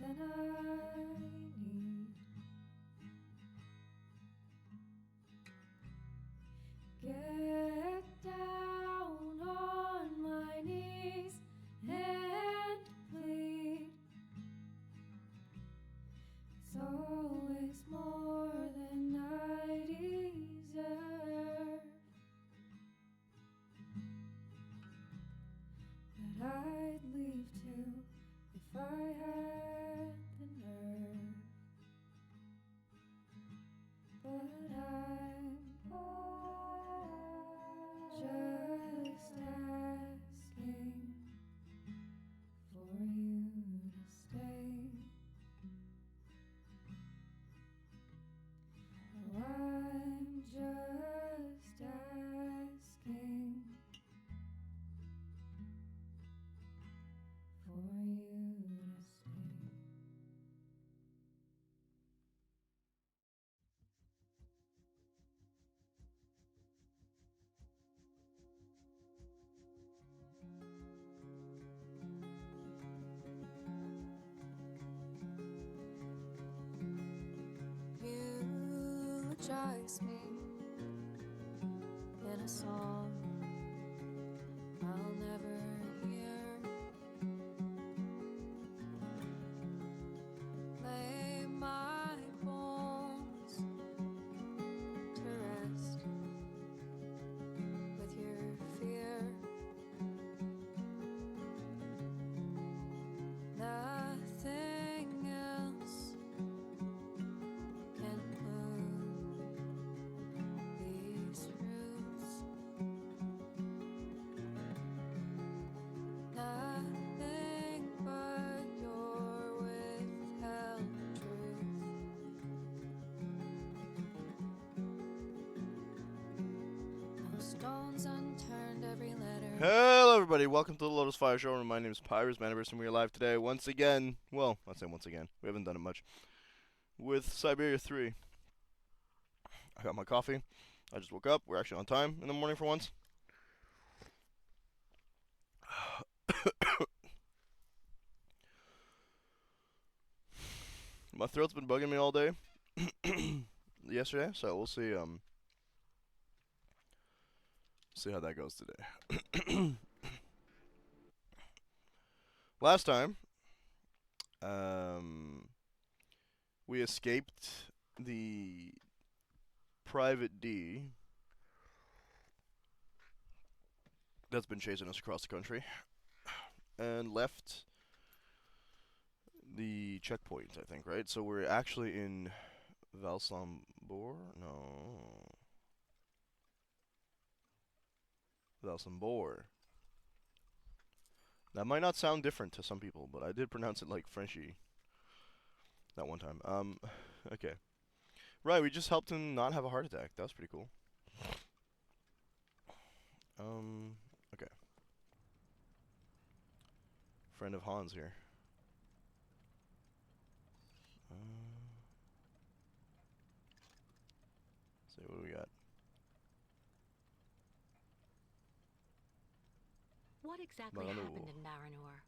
than I need. Get down on my knees and plead. It's always more than I deserve, that I'd leave too if I had the nerve. But I'm just asking for you to stay. Oh, I'm just asking for you to stay. Eulogize me in a song I'll never hear. Lay my bones to rest with your fear. Nothing else can move these roots. Nothing but your withheld truth. No stones unturned, every letter. Hello, everybody. Welcome to the Lotus Fire Show. My name is Pyrus Maniverse, and we are live today once again. Well, I'd say once again. We haven't done it much. With Syberia 3. I got my coffee. I just woke up. We're actually on time in the morning for once. My throat's been bugging me all day yesterday, so we'll see see how that goes today. Last time, we escaped the Private D that's been chasing us across the country and left the checkpoint, I think, right? So we're actually in Valsambor? No. Valsambor. That might not sound different to some people, but I did pronounce it like Frenchy that one time. Okay. Right, we just helped him not have a heart attack. That was pretty cool. Okay. Friend of Hans here. Let's see, what do we got? What exactly happened in Marinor?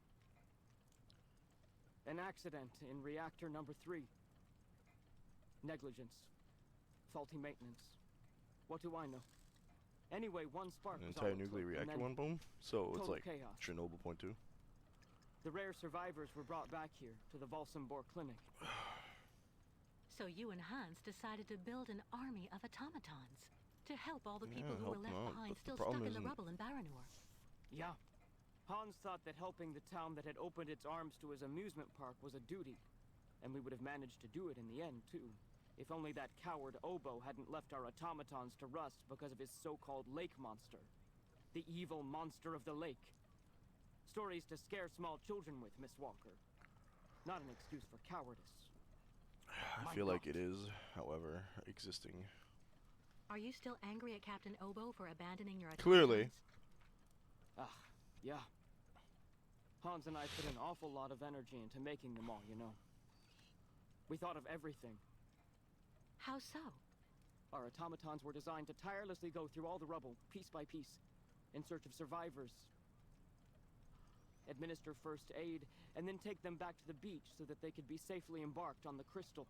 An accident in reactor number 3. Negligence. Faulty maintenance. What do I know? Anyway, one spark An was entire all it nuclear took, and reactor then went boom? So it's total like chaos. Chernobyl .2. The rare survivors were brought back here to the Valsambor clinic. So you and Hans decided to build an army of automatons to help all the people Yeah, who were help left them out, behind but the still problem stuck in the isn't- rubble in Baranor. Yeah. Hans thought that helping the town that had opened its arms to his amusement park was a duty. And we would have managed to do it in the end, too. If only that coward Obo hadn't left our automatons to rust because of his so-called lake monster. The evil monster of the lake. Stories to scare small children with, Miss Walker. Not an excuse for cowardice. I feel like it is, however, existing. Are you still angry at Captain Obo for abandoning your automatons? Clearly. Yeah. Hans and I put an awful lot of energy into making them all, you know. We thought of everything. How so? Our automatons were designed to tirelessly go through all the rubble, piece by piece, in search of survivors. administer first aid, and then take them back to the beach so that they could be safely embarked on the crystal.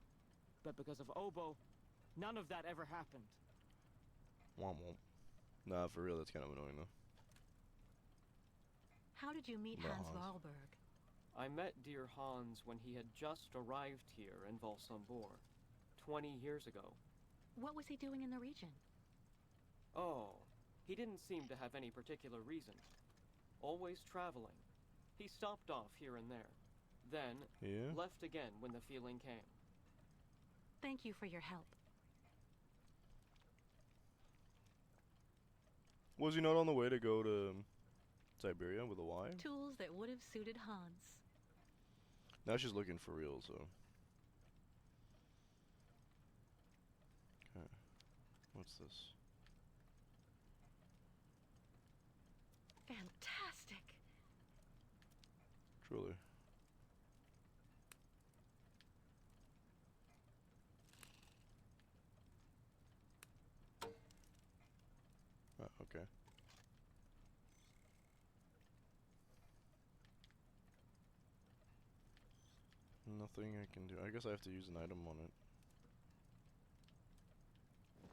But because of Obo, none of that ever happened. Womp womp. Nah, for real, that's kind of annoying though. How did you meet No, Hans Hans. Wahlberg? I met dear Hans when he had just arrived here in Valsambor, 20 years ago. What was he doing in the region? Oh, he didn't seem to have any particular reason. Always traveling. He stopped off here and there, then Yeah? left again when the feeling came. Thank you for your help. Was he not on the way to go to Syberia with a Y? Tools that would have suited Hans. Now she's looking for real, so. Okay. What's this? Fantastic. Truly. Okay. Nothing I can do. I guess I have to use an item on it.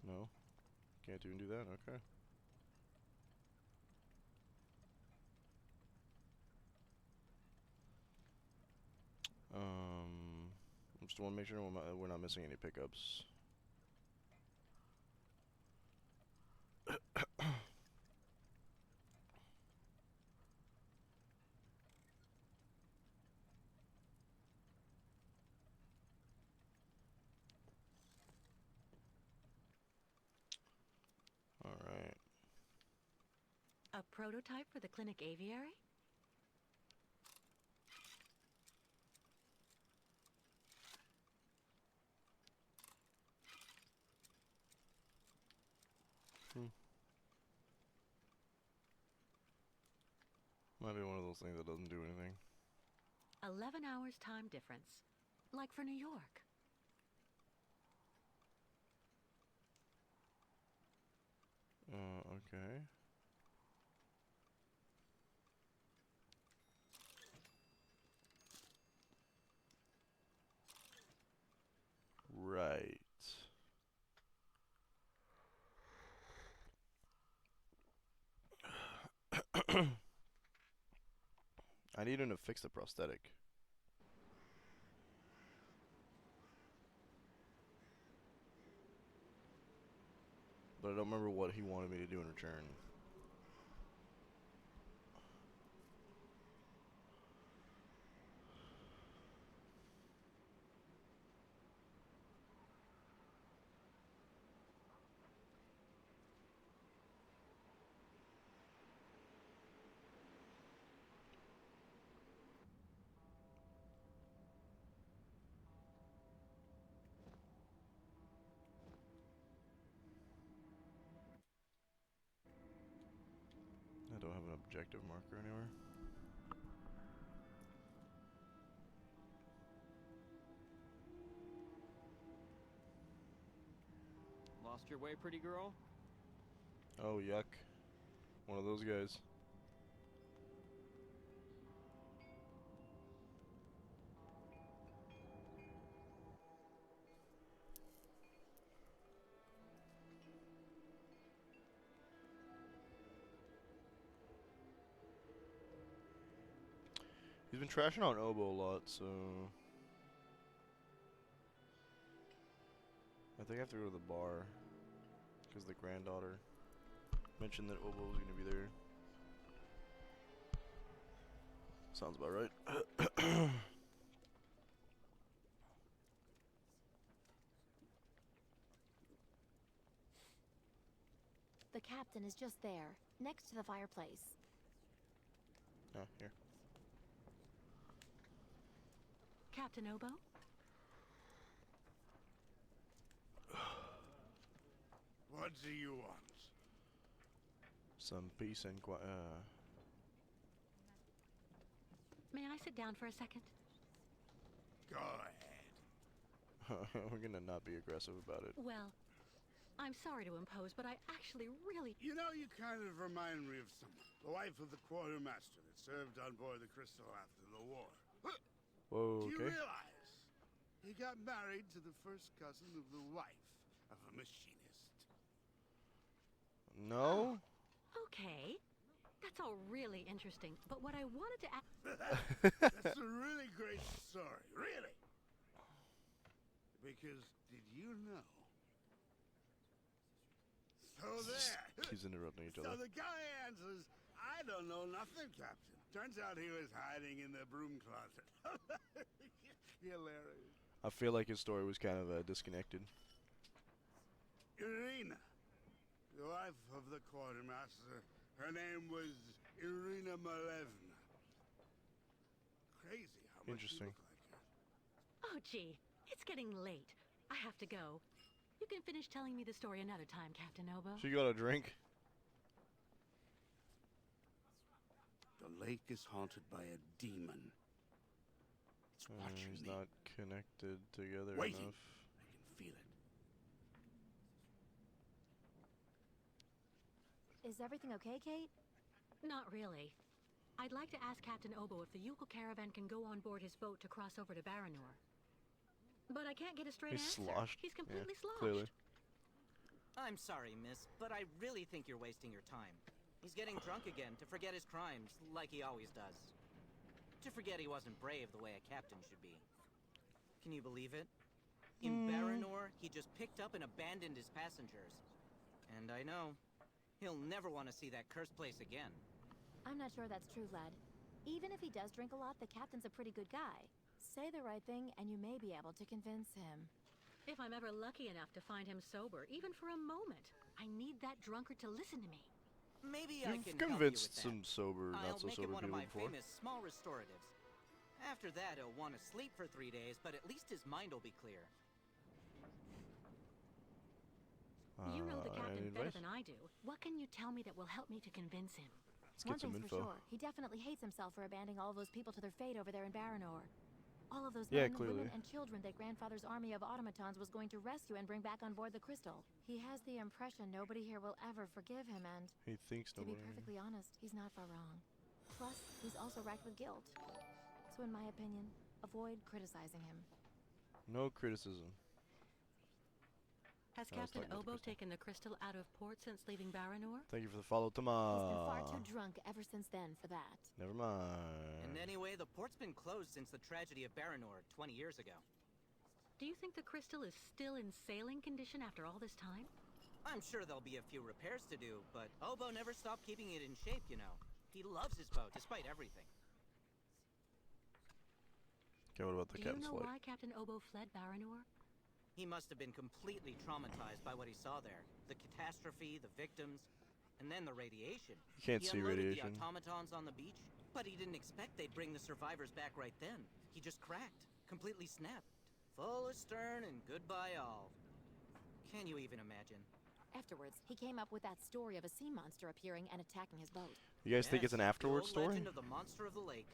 No? Can't even do that? Okay. I just want to make sure we're not missing any pickups. Alright. A prototype for the clinic aviary? Might be one of those things that doesn't do anything. 11 hours time difference. Like for New York. Okay. Right. I need him to fix the prosthetic. But I don't remember what he wanted me to do in return. I don't have an objective marker anywhere. Lost your way, pretty girl? Oh, yuck. One of those guys. He's been trashing on Obo a lot, so I think I have to go to the bar because the granddaughter mentioned that Obo was going to be there. Sounds about right. The captain is just there, next to the fireplace. Oh, here. Captain Obo? What do you want? Some peace and quiet. May I sit down for a second? Go ahead. We're gonna not be aggressive about it. Well, I'm sorry to impose, but I actually really... You know, you kind of remind me of someone. The wife of the quartermaster that served on board the Crystal after the war. Whoa, Do you okay. realize he got married to the first cousin of the wife of a machinist? No? Okay. That's all really interesting, but what I wanted to ask... That's a really great story, really. Because, did you know? So there. Keeps interrupting each So other. the guy answers, I don't know nothing, Captain. Turns out he was hiding in the broom closet. Hilarious. I feel like his story was kind of disconnected. Irina, the wife of the quartermaster, her name was Irina Malevna. Crazy how much Interesting. you look like her. Oh, gee. It's getting late. I have to go. You can finish telling me the story another time, Captain Obo. She got a drink. The lake is haunted by a demon. It's watching He's me. not connected together Waiting. enough. I can feel it. Is everything okay, Kate? Not really. I'd like to ask Captain Obo if the Yukon caravan can go on board his boat to cross over to Baranor. But I can't get a straight He's answer. sloshed. He's completely Yeah, sloshed. clearly. I'm sorry, miss, but I really think you're wasting your time. He's getting drunk again to forget his crimes, like he always does. To forget he wasn't brave the way a captain should be. Can you believe it? In Baranor, he just picked up and abandoned his passengers. And I know, he'll never want to see that cursed place again. I'm not sure that's true, lad. Even if he does drink a lot, the captain's a pretty good guy. Say the right thing, and you may be able to convince him. If I'm ever lucky enough to find him sober, even for a moment, I need that drunkard to listen to me. Maybe I You've can convinced help you some with that. sober, not I'll so make it sober one of people my before. famous small restoratives. After that, he'll want to sleep for 3 days, but at least his mind will be clear. You know the captain any better advice? than I do. What can you tell me that will help me to convince him? Let's One get some thing's info. for sure, he definitely hates himself for abandoning all those people to their fate over there in Baranor. All of those Yeah, men, clearly. women, and children that Grandfather's army of automatons was going to rescue and bring back on board the Crystal. He has the impression nobody here will ever forgive him, and He thinks to be nobody. perfectly honest, he's not far wrong. Plus, he's also racked with guilt. So in my opinion, avoid criticizing him. No criticism. Has I was Captain talking about the Obo crystal. taken the crystal out of port since leaving Baranor? Thank you for the follow, He's been far Tama. too drunk ever since then for that. Never mind. And anyway, the port's been closed since the tragedy of Baranor 20 years ago. Do you think the crystal is still in sailing condition after all this time? I'm sure there'll be a few repairs to do, but Obo never stopped keeping it in shape, you know. He loves his boat, despite everything. Okay, what about the Do you captain's know flight? why Captain Obo fled Baranor? He must have been completely traumatized by what he saw there. The catastrophe, the victims, and then the radiation. You can't He see unloaded radiation. the automatons on the beach, but he didn't expect they'd bring the survivors back right then. He just cracked, completely snapped. Full astern and goodbye all. Can you even imagine? Afterwards, he came up with that story of a sea monster appearing and attacking his boat. You guys think it's an Yes, afterward the old story? Legend of the monster of the lake.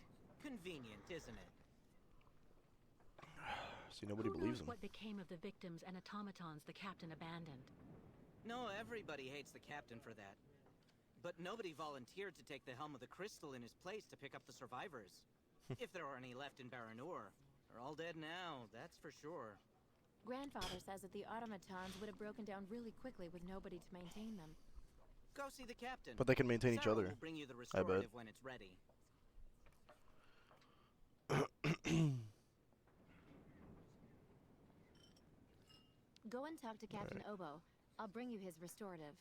Convenient, isn't it? See, nobody Who believes knows him. what became of the victims and automatons the captain abandoned? No, everybody hates the captain for that. But nobody volunteered to take the helm of the crystal in his place to pick up the survivors. If there are any left in Baranor. They're all dead now, that's for sure. Grandfather says that the automatons would have broken down really quickly with nobody to maintain them. Go see the captain. But they can maintain each Sarah other. will bring you the I bet. restorative when it's ready. Go and talk to Captain Obo. I'll bring you his restorative.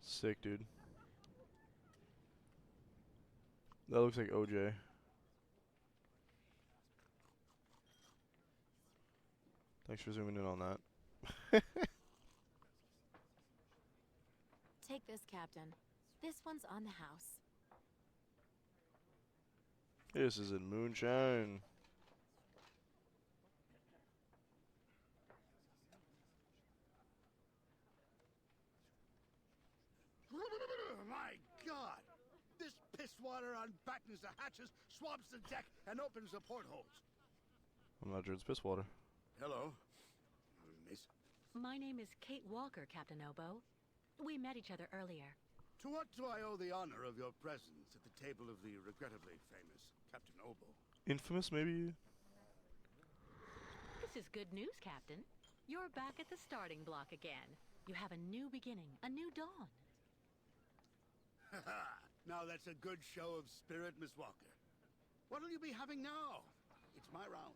Sick, dude. That looks like OJ. Thanks for zooming in on that. Take this, Captain. This one's on the house. This is in moonshine. My God! This piss water unbattens the hatches, swabs the deck, and opens the portholes. I'm not sure it's piss water. Hello, Miss. My name is Kate Walker, Captain Obo. We met each other earlier. To what do I owe the honor of your presence at the table of the regrettably famous Captain Obo? Infamous, maybe? This is good news, Captain. You're back at the starting block again. You have a new beginning, a new dawn. Now that's a good show of spirit, Miss Walker. What'll you be having now? It's my round.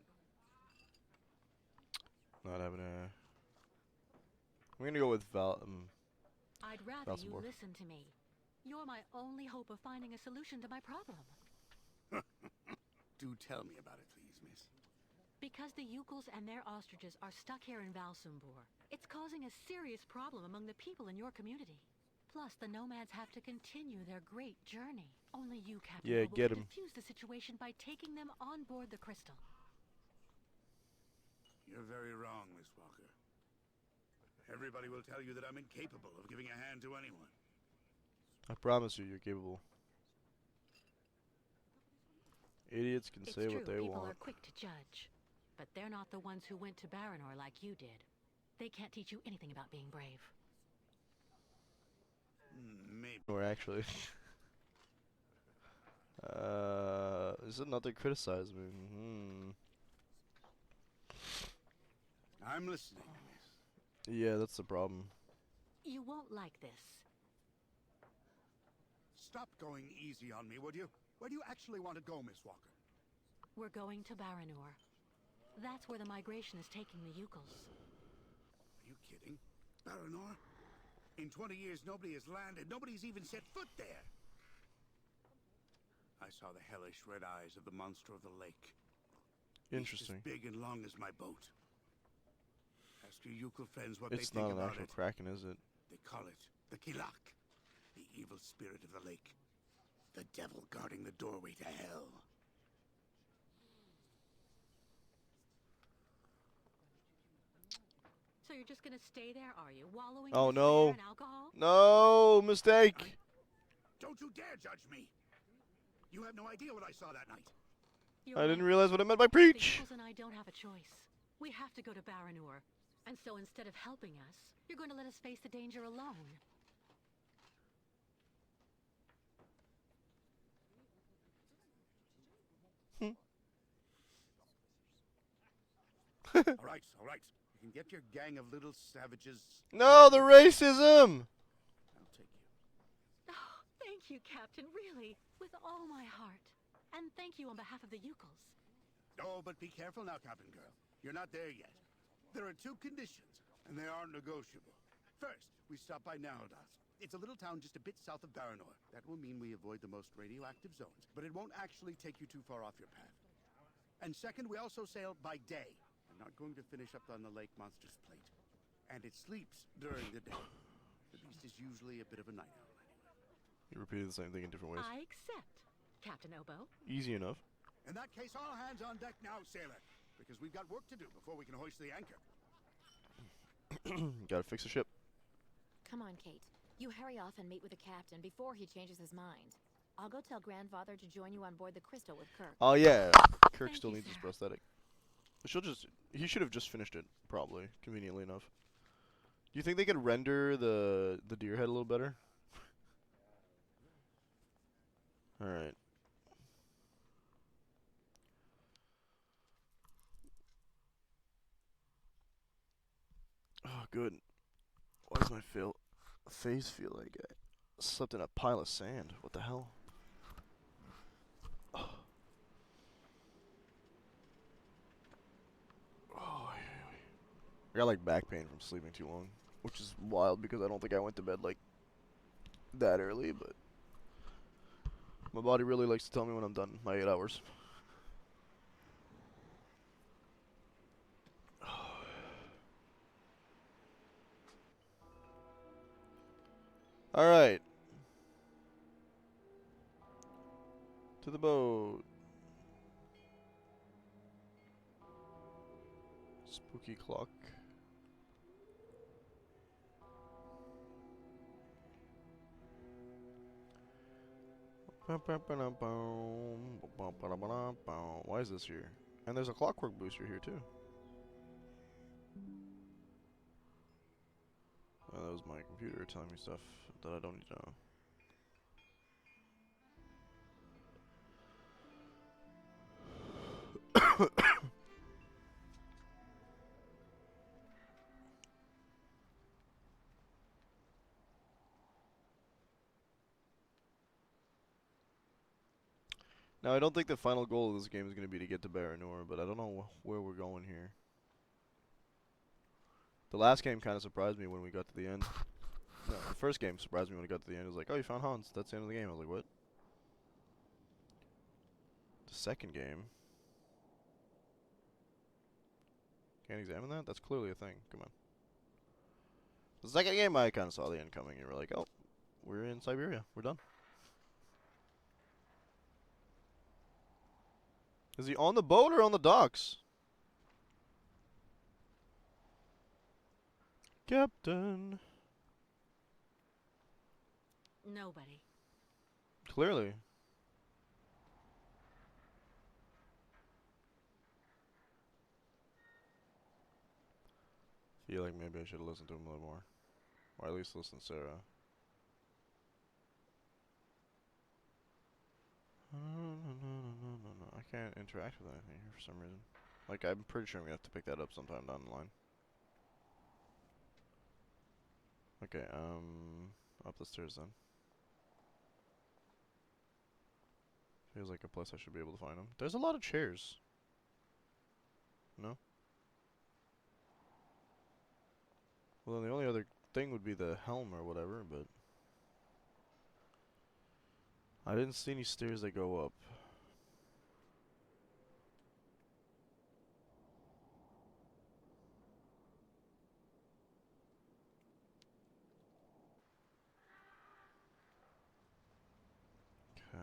Not having a... We're gonna go with I'd rather you Valsenborg. listen to me. You're my only hope of finding a solution to my problem. Do tell me about it, please, miss. Because the Yukels and their ostriches are stuck here in Valsenborg. It's causing a serious problem among the people in your community. Plus, the nomads have to continue their great journey. Only you, Captain, Yeah, Obo, get can 'em. defuse the situation by taking them on board the crystal. You're very wrong, Miss Walker. Everybody will tell you that I'm incapable of giving a hand to anyone. I promise you, you're capable. Idiots can It's say true, what they people want. are quick to judge. But they're not the ones who went to Baranor like you did. They can't teach you anything about being brave. Maybe. Or actually. Is it not to criticize me? I'm listening, miss. Yeah, that's the problem. You won't like this. Stop going easy on me, would you? Where do you actually want to go, Miss Walker? We're going to Baranor. That's where the migration is taking the Yukels. Are you kidding? Baranor? In 20 years, nobody has landed. Nobody's even set foot there. I saw the hellish red eyes of the monster of the lake. Interesting. It's as big and long as my boat. Ask your Yukel friends what It's they not think an about actual it. Kraken, is it? They call it the Kilak, the evil spirit of the lake. The devil guarding the doorway to hell. So you're just gonna stay there, are you? Wallowing Oh, in no. despair and alcohol? No, mistake. Don't you dare judge me! You have no idea what I saw that night. You're I didn't right. realize what I meant by The preach. Yukels and I don't have a choice. We have to go to Baranor. And so instead of helping us, you're going to let us face the danger alone. All right, all right. You can get your gang of little savages. No, the racism. I'll take you. Oh, thank you, Captain, really, with all my heart. And thank you on behalf of the Yukels. Oh, but be careful now, Captain Girl. You're not there yet. There are two conditions, and they are negotiable. First, we stop by Narrodas. It's a little town just a bit south of Baranor. That will mean we avoid the most radioactive zones, but it won't actually take you too far off your path. And second, we also sail by day. I'm not going to finish up on the lake monster's plate. And it sleeps during the day. The beast is usually a bit of a night owl anyway. You repeated the same thing in different ways. I accept, Captain Obo. Easy enough. In that case, all hands on deck now, sailor. Because we've got work to do before we can hoist the anchor. Gotta fix the ship. Come on, Kate. You hurry off and meet with the captain before he changes his mind. I'll go tell Grandfather to join you on board the Crystal with Kirk. Oh yeah, Kirk Thank still you, needs his Sarah. prosthetic. He should have just finished it, probably, conveniently enough. Do you think they could render the deer head a little better? All right. Oh, good. Why does my face feel like I slept in a pile of sand? What the hell? Oh. Oh, I got like back pain from sleeping too long, which is wild because I don't think I went to bed like that early, but my body really likes to tell me when I'm done my 8 hours. All right. To the boat. Spooky clock. Why is this here? And there's a clockwork booster here too. was my computer telling me stuff that I don't need to know. Now, I don't think the final goal of this game is going to be to get to Baranor, but I don't know where we're going here. The last game kind of surprised me when we got to the end. No, the first game surprised me when we got to the end. It was like, oh, you found Hans. That's the end of the game. I was like, what? The second game. Can't examine that? That's clearly a thing. Come on. The second game, I kind of saw the end coming, and we're like, oh, we're in Syberia. We're done. Is he on the boat or on the docks? Captain. Nobody. Clearly. Feel like maybe I should have listened to him a little more. Or at least listen to Sarah. No. I can't interact with anything here for some reason. Like, I'm pretty sure I'm gonna have to pick that up sometime down the line. Okay, up the stairs then. Feels like a place I should be able to find him. There's a lot of chairs. No? Well, then the only other thing would be the helm or whatever, but I didn't see any stairs that go up. Okay.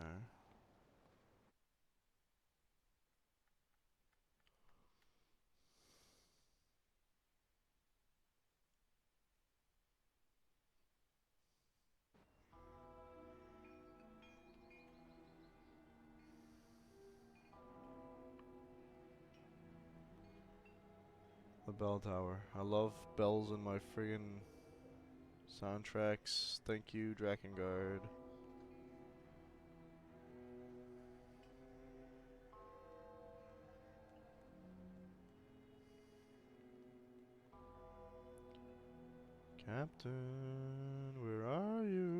The bell tower. I love bells in my friggin' soundtracks. Thank you, Drakengard. Captain, where are you?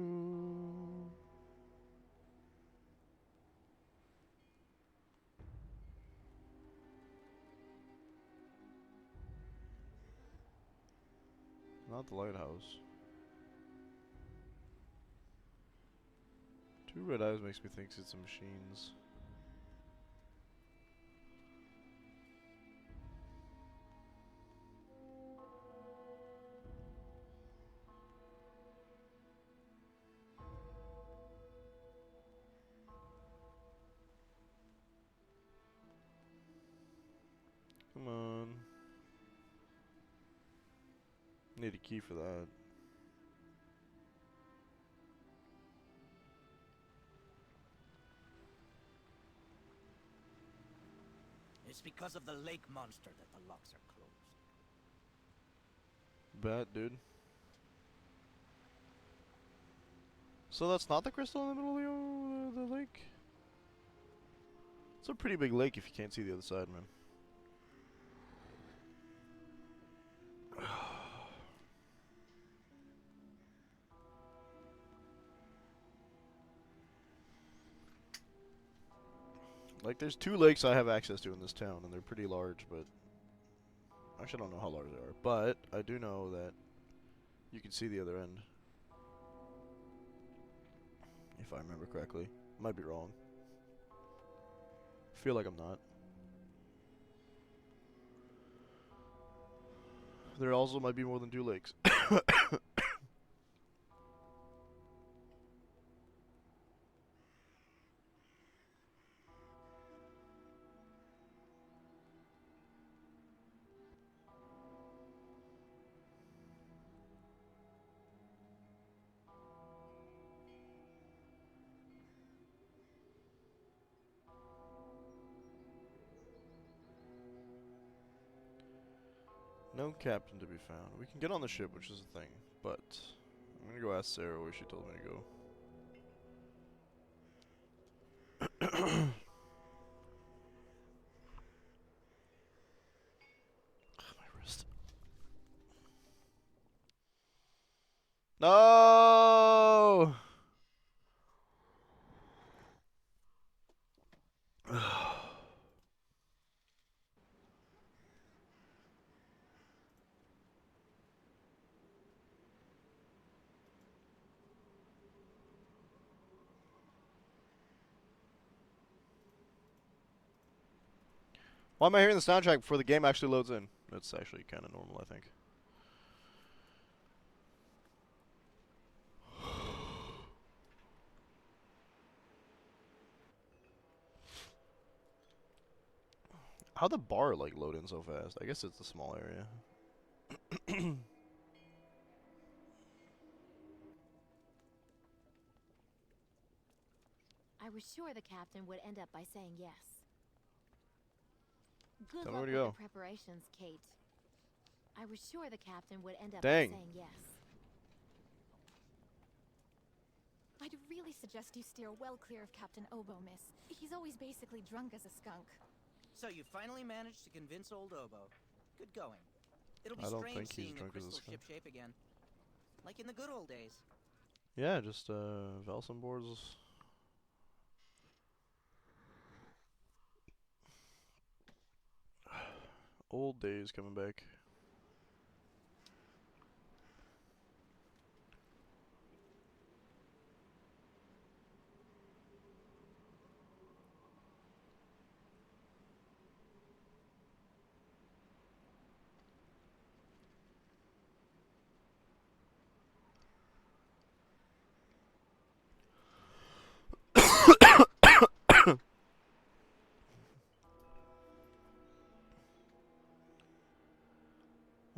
Not the lighthouse. Two red eyes makes me think it's the machines. Come on. Need a key for that. It's because of the lake monster that the locks are closed. Bet, dude. So that's not the crystal in the middle of the lake? It's a pretty big lake if you can't see the other side, man. Like, there's two lakes I have access to in this town, and they're pretty large, but actually, I don't know how large they are. But I do know that you can see the other end. If I remember correctly. Might be wrong. Feel like I'm not. There also might be more than two lakes. No captain to be found. We can get on the ship, which is the thing, but I'm gonna go ask Sarah where she told me to go. My wrist. No! Why am I hearing the soundtrack before the game actually loads in? That's actually kind of normal, I think. How'd the bar, like, load in so fast? I guess it's a small area. I was sure the captain would end up by saying yes. Good Tell me luck where to with go. the preparations, Kate. I was sure the captain would end up Dang. by saying yes. I'd really suggest you steer well clear of Captain Obo, miss. He's always basically drunk as a skunk. So you finally managed to convince old Obo. Good going. It'll be I don't strange think he's seeing the drunk as a crystal skunk. ship shape again. Like in the good old days. Yeah, just Valsam boards. Old days coming back.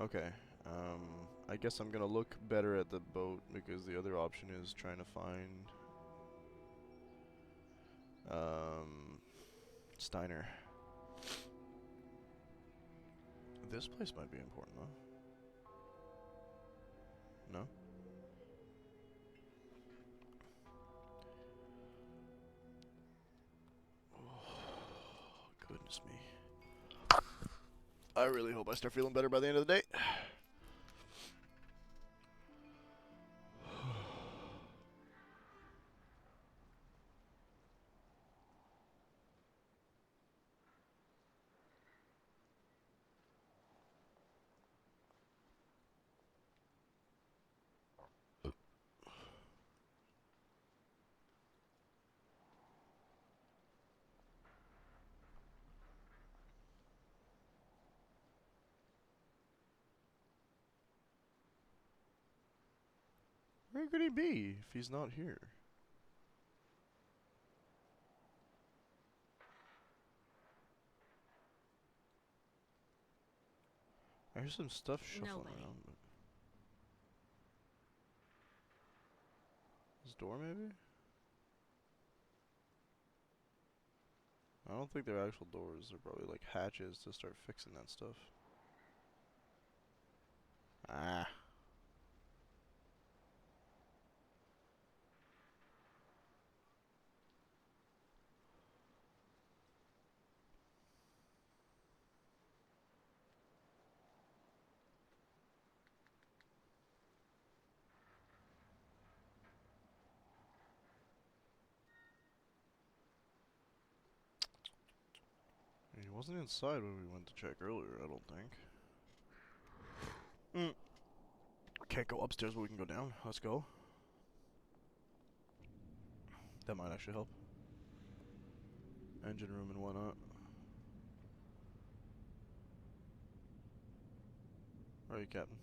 Okay, I guess I'm gonna look better at the boat because the other option is trying to find Steiner. This place might be important though. No? Oh, goodness me. I really hope I start feeling better by the end of the day. Where could he be if he's not here? I hear some stuff shuffling Nobody. around. But this door, maybe? I don't think they're actual doors. They're probably like hatches to start fixing that stuff. Ah. He wasn't inside when we went to check earlier, I don't think. Can't go upstairs, but we can go down. Let's go. That might actually help. Engine room and whatnot. Where are you, Captain?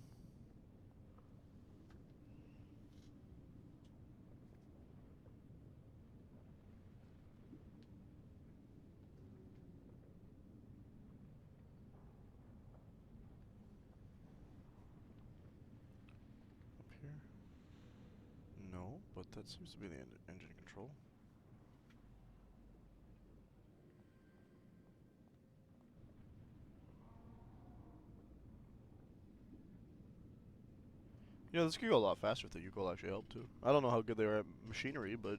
Up here? No, but that seems to be the engine control. Yeah, this could go a lot faster if the Yuko actually helped too. I don't know how good they are at machinery, but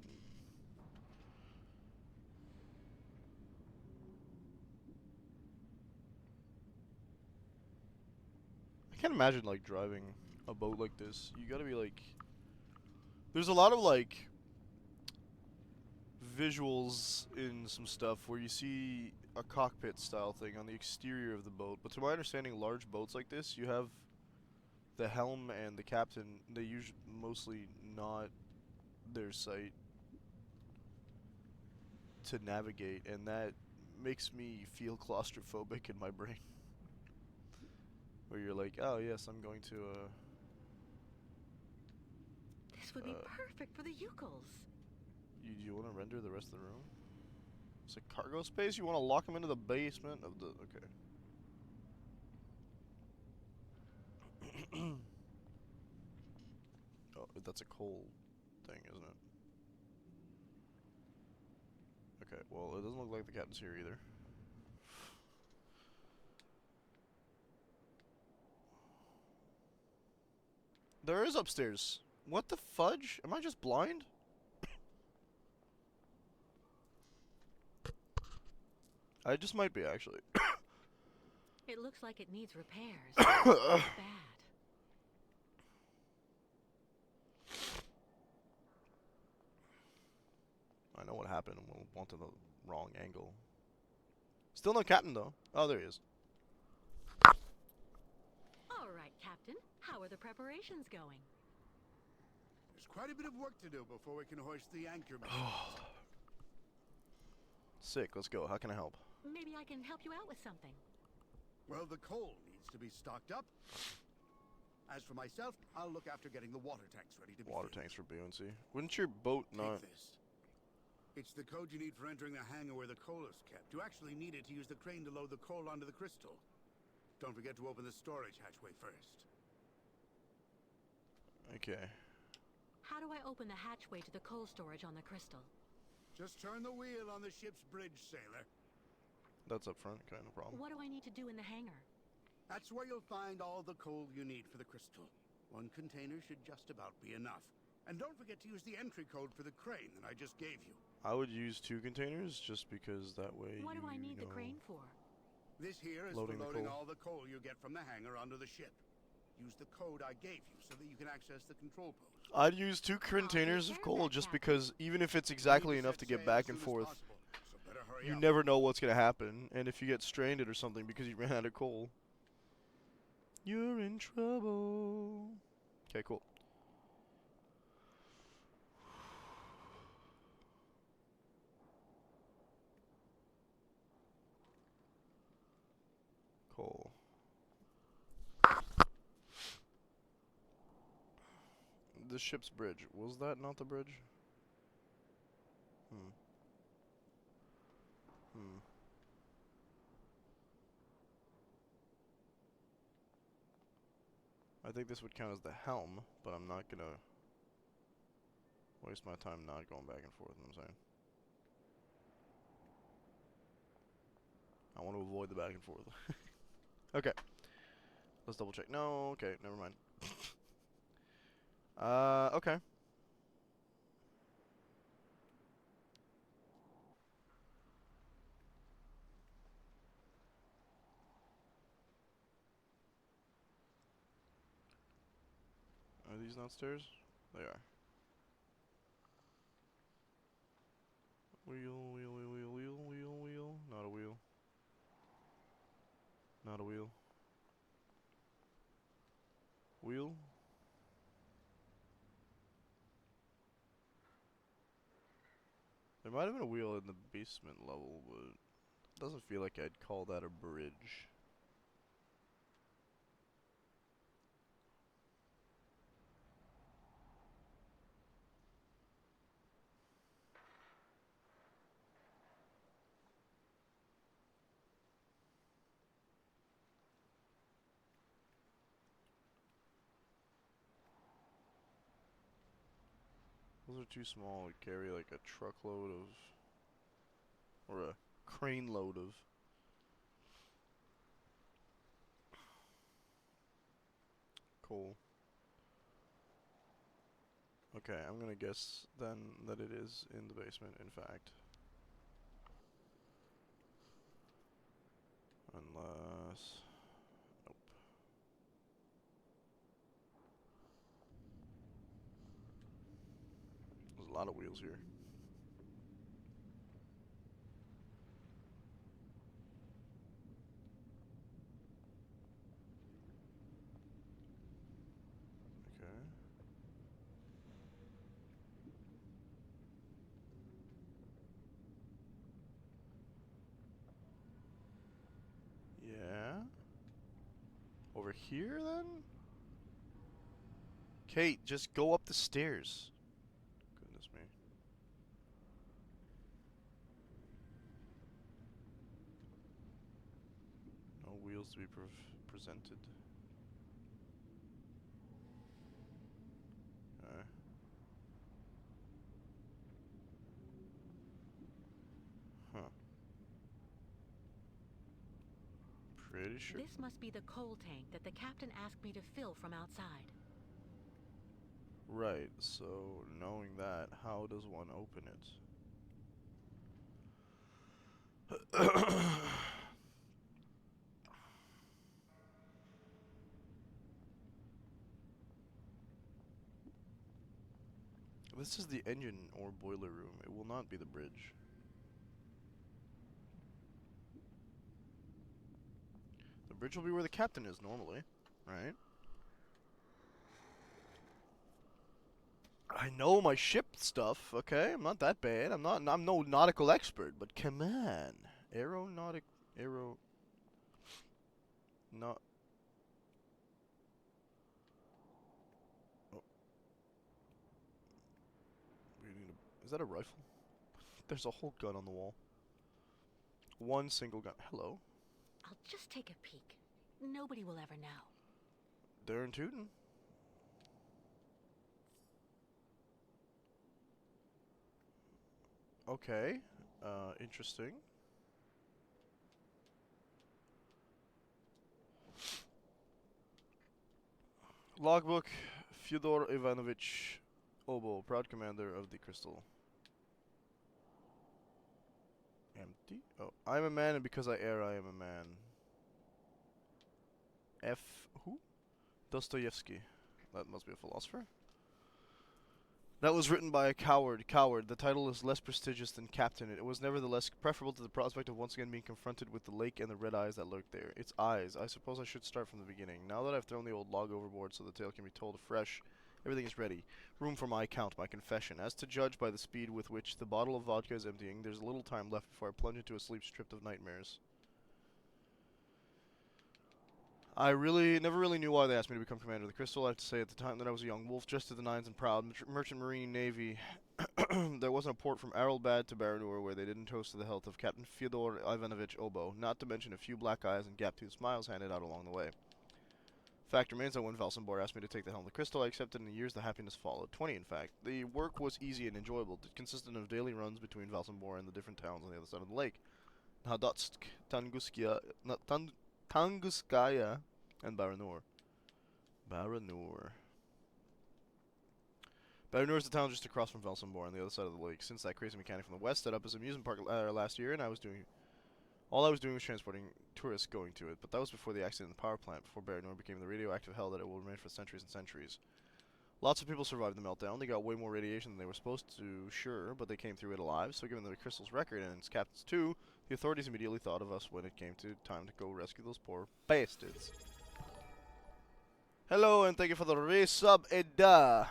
I can't imagine like driving a boat like this. You gotta be like, there's a lot of like visuals in some stuff where you see a cockpit style thing on the exterior of the boat, but to my understanding, large boats like this, you have the helm and the captain, they usually mostly not their sight to navigate, and that makes me feel claustrophobic in my brain. Where you're like, oh yes, I'm going to This would be perfect for the Yukos. you want to render the rest of the room? It's like cargo space? You want to lock them into the basement of the... Okay. Oh, that's a coal thing, isn't it? Okay, well, it doesn't look like the captain's here either. There is upstairs. What the fudge? Am I just blind? I just might be, actually. It looks like it needs repairs. Bad. I know what happened, and we'll want to the wrong angle. Still no captain, though. Oh, there he is. All right, Captain. How are the preparations going? There's quite a bit of work to do before we can hoist the anchor. Sick, let's go. How can I help? Maybe I can help you out with something. Well, the coal needs to be stocked up. As for myself, I'll look after getting the water tanks ready to be Water filled. tanks for buoyancy. Wouldn't your boat not... Take this. It's the code you need for entering the hangar where the coal is kept. You actually need it to use the crane to load the coal onto the crystal. Don't forget to open the storage hatchway first. Okay. How do I open the hatchway to the coal storage on the crystal? Just turn the wheel on the ship's bridge, sailor. That's up front, okay, no problem. What do I need to do in the hangar? That's where you'll find all the coal you need for the crystal. One container should just about be enough. And don't forget to use the entry code for the crane that I just gave you. I would use 2 containers just because that way What do I need the know, crane for? This here is Loading for the loading coal. all the coal you get from the hangar onto the ship. Use the code I gave you so that you can access the control post. I'd use 2 containers of coal just because even if it's exactly enough to get back and forth, So better hurry you up. never know what's gonna happen. And if you get stranded or something because you ran out of coal, you're in trouble. Okay, cool. Coal. The ship's bridge. Was that not the bridge? I think this would count as the helm, but I'm not gonna waste my time not going back and forth, you know what I'm saying? I want to avoid the back and forth. Okay. Let's double check. No, okay, never mind. Okay. Are these not stairs? They are. Wheel, wheel, wheel, wheel, wheel, wheel, wheel. Not a wheel. Not a wheel. Wheel? There might have been a wheel in the basement level, but it doesn't feel like I'd call that a bridge. Those are too small to carry like a truckload of, or a crane load of. Coal. Okay, I'm gonna guess then that it is in the basement, in fact. Unless... Nope. There's a lot of wheels here. Okay. Yeah. Over here, then? Kate, just go up the stairs. Goodness me. No wheels to be presented. Okay. Huh. Pretty sure. This must be the coal tank that the captain asked me to fill from outside. Right, so knowing that, how does one open it? This is the engine or boiler room. It will not be the bridge. The bridge will be where the captain is normally, right? I know my ship stuff, okay? I'm not that bad. I'm no nautical expert, but come on. Not. Oh. Is that a rifle? There's a whole gun on the wall. One single gun. Hello. I'll just take a peek. Nobody will ever know. Darren Tootin. Okay. Interesting. Logbook. Fyodor Ivanovich Obo, proud commander of the Crystal. Empty? Oh, I'm a man, and because I err, I am a man. F. Who? Dostoevsky. That must be a philosopher. That was written by a coward. Coward. The title is less prestigious than captain. It was nevertheless preferable to the prospect of once again being confronted with the lake and the red eyes that lurked there. Its eyes. I suppose I should start from the beginning. Now that I've thrown the old log overboard so the tale can be told afresh, everything is ready. Room for my account, my confession. As to judge by the speed with which the bottle of vodka is emptying, there's little time left before I plunge into a sleep stripped of nightmares. I never really knew why they asked me to become commander of the Crystal. I have to say at the time that I was a young wolf, dressed to the nines and proud, merchant marine navy. There wasn't a port from Aralbad to Baranur where they didn't toast to the health of Captain Fyodor Ivanovich Obo, not to mention a few black eyes and gap-toothed smiles handed out along the way. Fact remains that when Valsenbor asked me to take the helm of the Crystal, I accepted, and in years the happiness followed. 20, in fact. The work was easy and enjoyable. It consisted of daily runs between Valsenbor and the different towns on the other side of the lake. Nadotsk, Tunguskaya, and Baranur. Baranur is the town just across from Valsenbor on the other side of the lake. Since that crazy mechanic from the west set up his amusement park last year, and all I was doing was transporting tourists going to it. But that was before the accident in the power plant, before Baranur became the radioactive hell that it will remain for centuries and centuries. Lots of people survived the meltdown. They got way more radiation than they were supposed to, sure, but they came through it alive. So given the Crystal's record and its captains too, the authorities immediately thought of us when it came to time to go rescue those poor bastards. Hello, and thank you for the resub, Edda.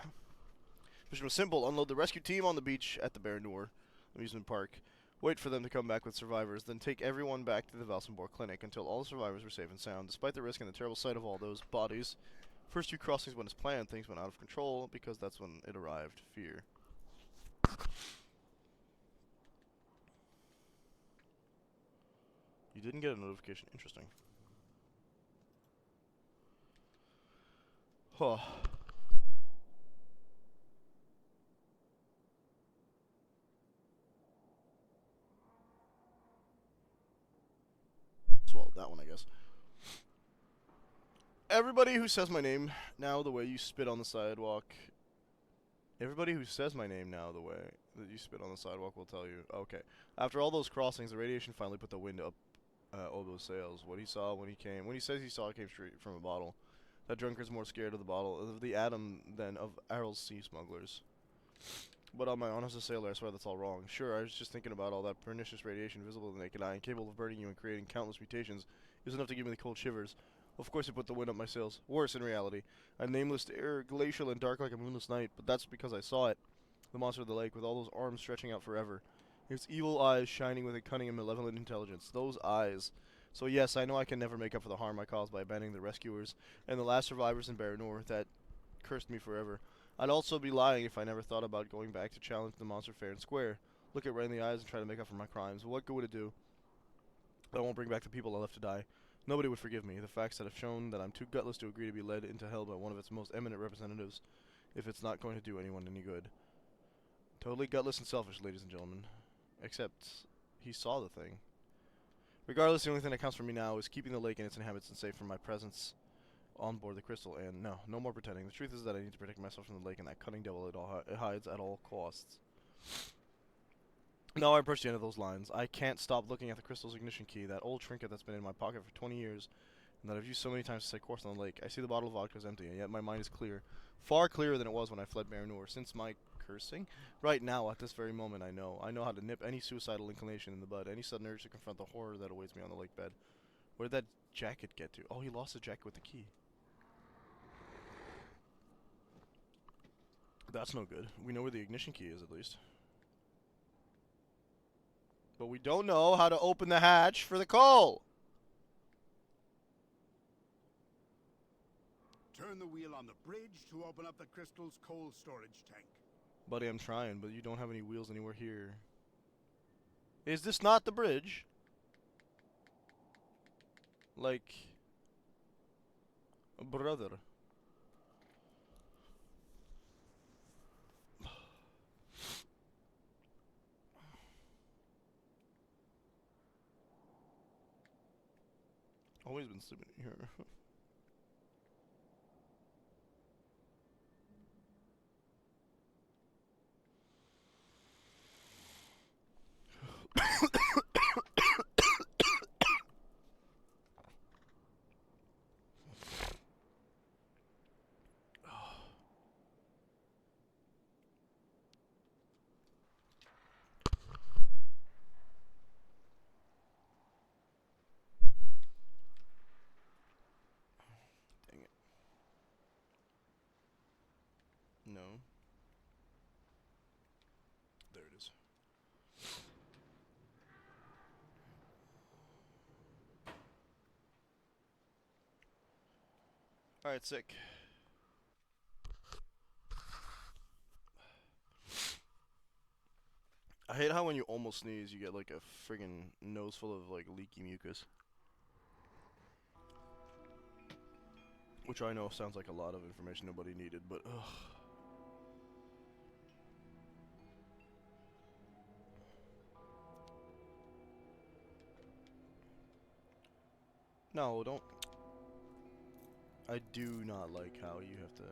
Mission was simple. Unload the rescue team on the beach at the Baranur amusement park. Wait for them to come back with survivors, then take everyone back to the Valsenbor clinic until all the survivors were safe and sound. Despite the risk and the terrible sight of all those bodies, first few crossings went as planned. Things went out of control because that's when it arrived. Fear. You didn't get a notification. Interesting. Huh. Swallowed that one, I guess. Everybody who says my name now, the way you spit on the sidewalk Everybody who says my name now, the way that you spit on the sidewalk, will tell you. Okay. After all those crossings, the radiation finally put the wind up Obo's sails. What he saw when he says he saw it came straight from a bottle. That drunkard's more scared of the bottle, of the atom, than of Aryl's sea smugglers. But on my honor as a sailor, I swear that's all wrong. Sure, I was just thinking about all that pernicious radiation visible to the naked eye and capable of burning you and creating countless mutations is enough to give me the cold shivers. Of course it put the wind up my sails. Worse, in reality. A nameless air, glacial and dark like a moonless night, but that's because I saw it. The monster of the lake, with all those arms stretching out forever. Its evil eyes shining with a cunning and malevolent intelligence. Those eyes. So yes, I know I can never make up for the harm I caused by abandoning the rescuers and the last survivors in Baranor that cursed me forever. I'd also be lying if I never thought about going back to challenge the monster fair and square. Look it right in the eyes and try to make up for my crimes. What good would it do? I won't bring back the people I left to die. Nobody would forgive me. The facts that have shown that I'm too gutless to agree to be led into hell by one of its most eminent representatives, if it's not going to do anyone any good. Totally gutless and selfish, ladies and gentlemen. Except, he saw the thing. Regardless, the only thing that counts for me now is keeping the lake and its inhabitants safe from my presence on board the crystal, and no more pretending. The truth is that I need to protect myself from the lake and that cunning devil it hides at all costs. Now I approach the end of those lines. I can't stop looking at the crystal's ignition key, that old trinket that's been in my pocket for 20 years, and that I've used so many times to set course on the lake. I see the bottle of vodka is empty, and yet my mind is clear. Far clearer than it was when I fled Baranor. Since my cursing? Right now, at this very moment, I know. I know how to nip any suicidal inclination in the bud, any sudden urge to confront the horror that awaits me on the lake bed. Where did that jacket get to? Oh, he lost his jacket with the key. That's no good. We know where the ignition key is, at least. But we don't know how to open the hatch for the coal. Turn the wheel on the bridge to open up the crystal's coal storage tank. Buddy, I'm trying, but you don't have any wheels anywhere here. Is this not the bridge? Like, brother. Always been sleeping here. Dang it. No. There it is. Alright, sick. I hate how when you almost sneeze, you get like a friggin' nose full of like leaky mucus. Which I know sounds like a lot of information nobody needed, but ugh. No, don't. I do not like how you have to.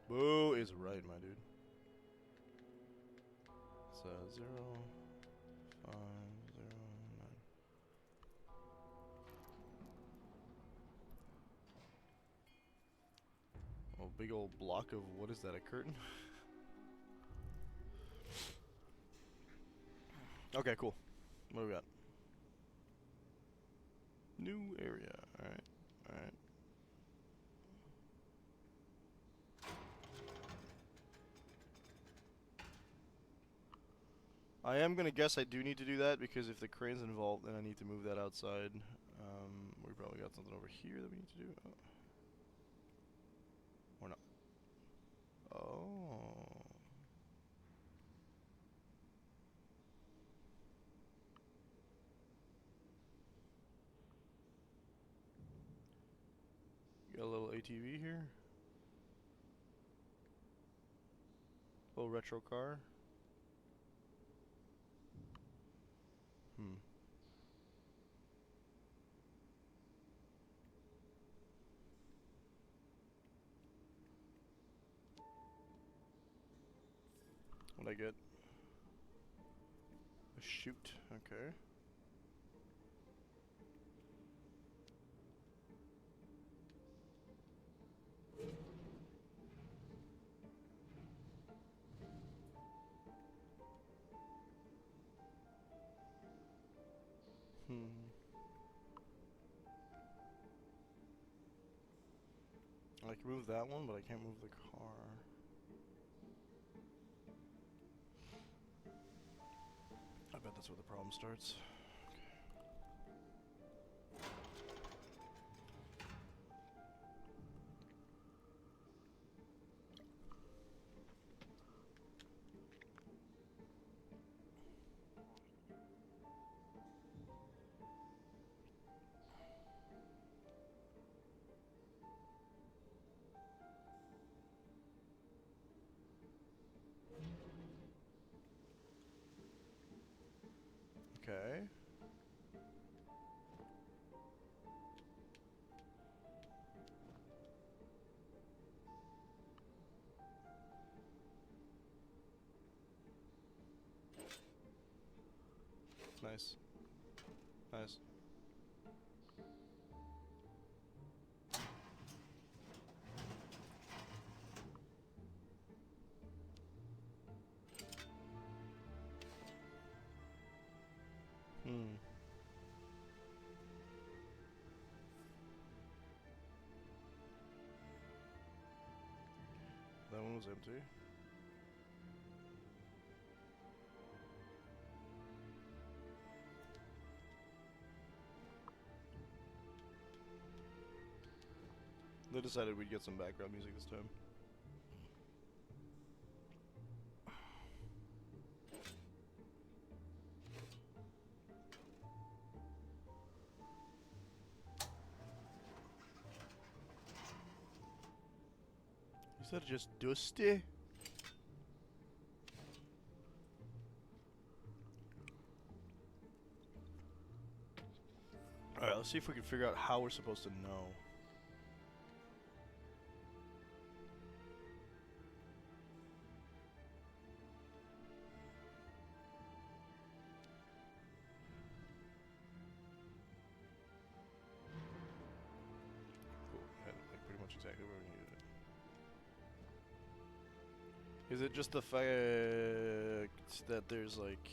Boo is right, my dude. It's 0, 5, 0, 9. Oh, big old block of what is that? A curtain? Okay, cool. What do we got? New area. Alright. Alright. I am gonna guess I do need to do that because if the crane's involved, then I need to move that outside. We probably got something over here that we need to do. Oh. Or not. Oh. Got a little ATV here. Little retro car. What'd I get? A shoot. Okay. I can move that one, but I can't move the car. I bet that's where the problem starts. Okay. Nice. Nice. That one was empty. They decided we'd get some background music this time. Is that just dusty? Alright, let's see if we can figure out how we're supposed to know. Cool. Had it, like, pretty much exactly where we needed it. Is it just the fact that there's like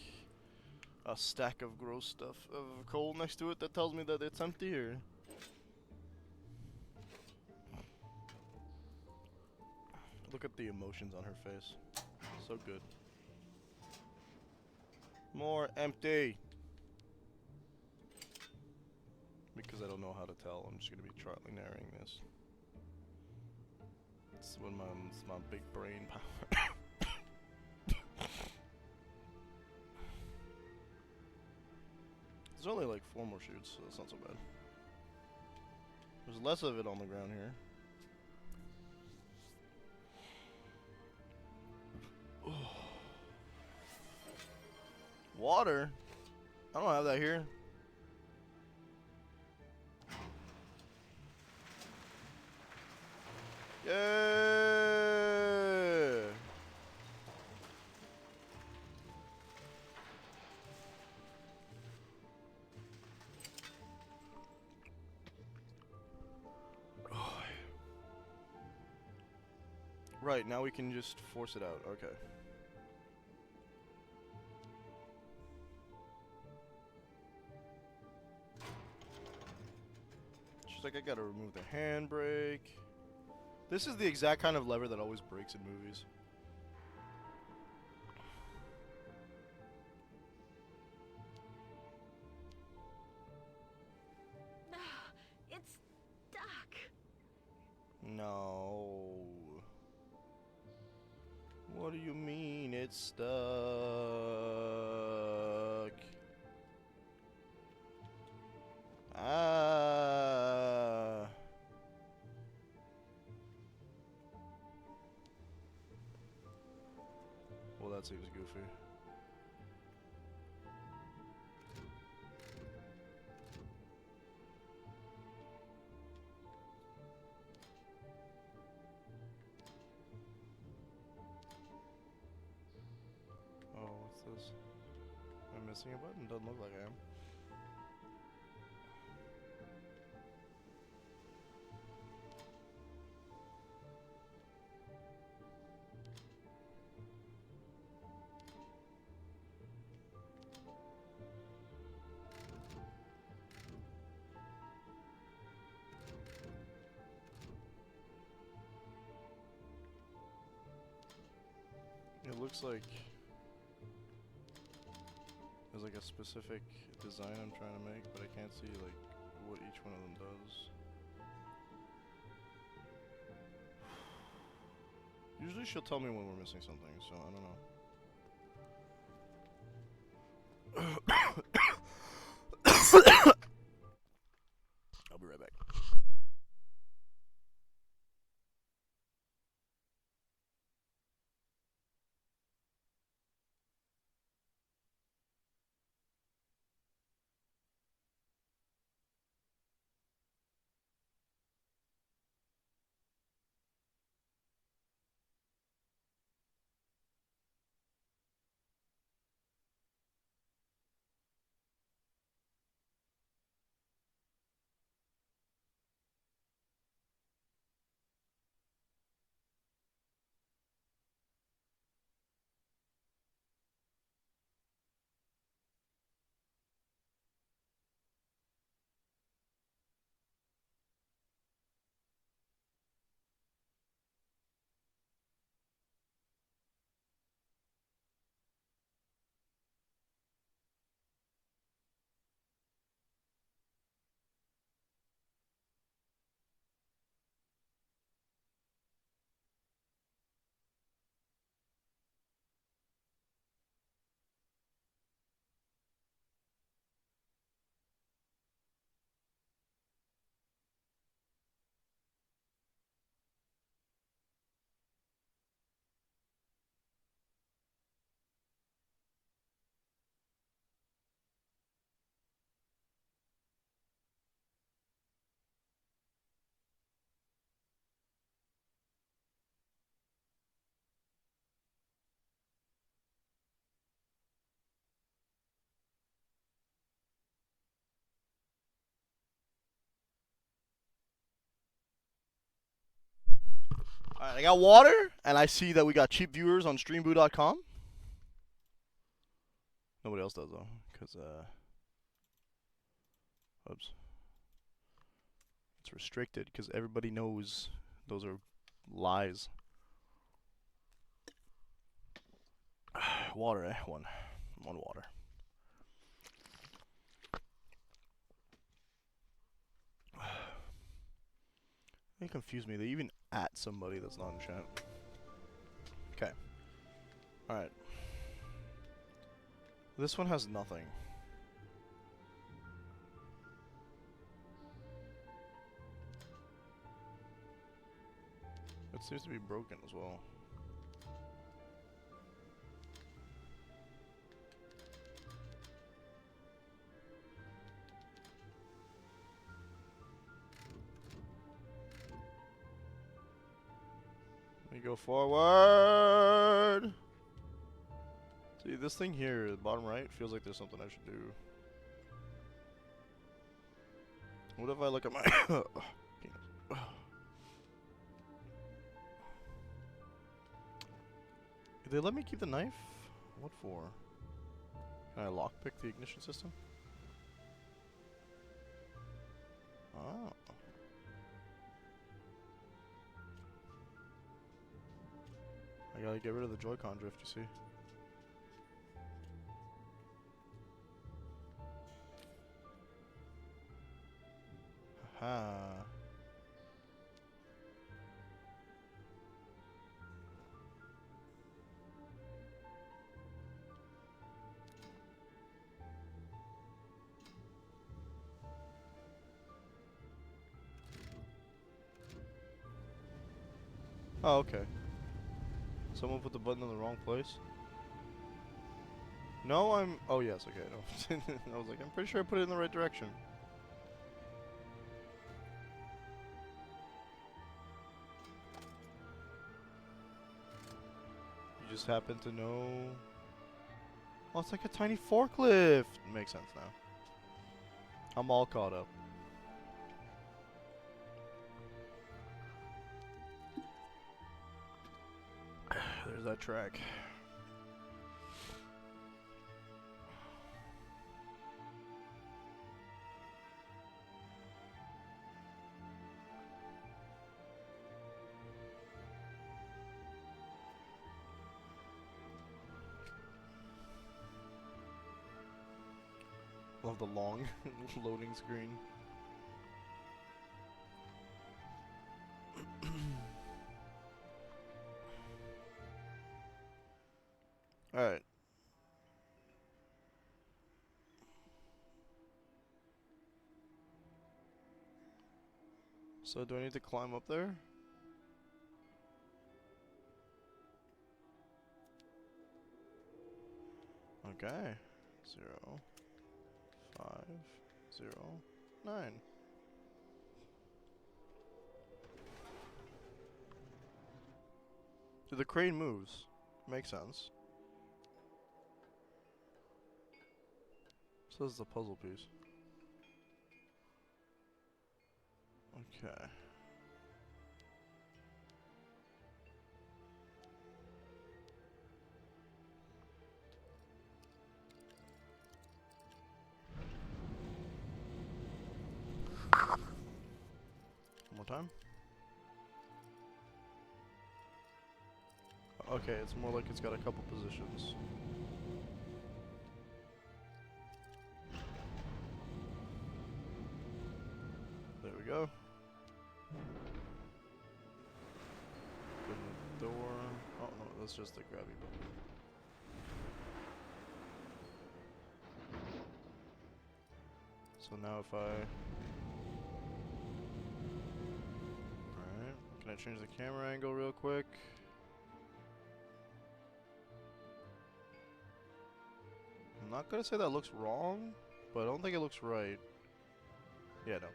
a stack of gross stuff of coal next to it that tells me that it's empty, or? Look at the emotions on her face. So good. More empty. Because I don't know how to tell, I'm just gonna be narrating this. It's when it's my big brain power. There's only like 4 more shoots, so that's not so bad. There's less of it on the ground here. Water? I don't have that here. Yeah. Right, now we can just force it out. Okay. She's like, I gotta remove the handbrake. This is the exact kind of lever that always breaks in movies. It's stuck. No. What do you mean it's stuck? Ah. Well, that seems goofy. missing a button? Doesn't look like I am. It looks like there's like a specific design I'm trying to make, but I can't see like what each one of them does. Usually she'll tell me when we're missing something, so I don't know. I'll be right back. Alright, I got water, and I see that we got cheap viewers on streamboo.com. Nobody else does, though, because, oops. It's restricted, because everybody knows those are lies. Water, eh? One water. They confuse me. They even at somebody that's not in chat. Okay. Alright. This one has nothing. It seems to be broken as well. Let me go forward. See, this thing here, the bottom right, feels like there's something I should do. What if I look at my penis? Did they let me keep the knife? What for? Can I lockpick the ignition system? Oh. I gotta get rid of the Joy-Con drift, you see. Haha. Oh, okay. Someone put the button in the wrong place? No, I'm... Oh, yes, okay. No. I was like, I'm pretty sure I put it in the right direction. You just happen to know Oh, it's like a tiny forklift. Makes sense now. I'm all caught up. There's that track. Love the long loading screen. Alright. So do I need to climb up there? Okay. 0, 5, 0, 9. So the crane moves. Makes sense. So this is the puzzle piece. Okay. One more time. Okay, it's more like it's got a couple positions. There we go. Open the door. Oh no, that's just the grabby button. So now if I... Alright, can I change the camera angle real quick? I'm not gonna say that looks wrong, but I don't think it looks right. Yeah, no.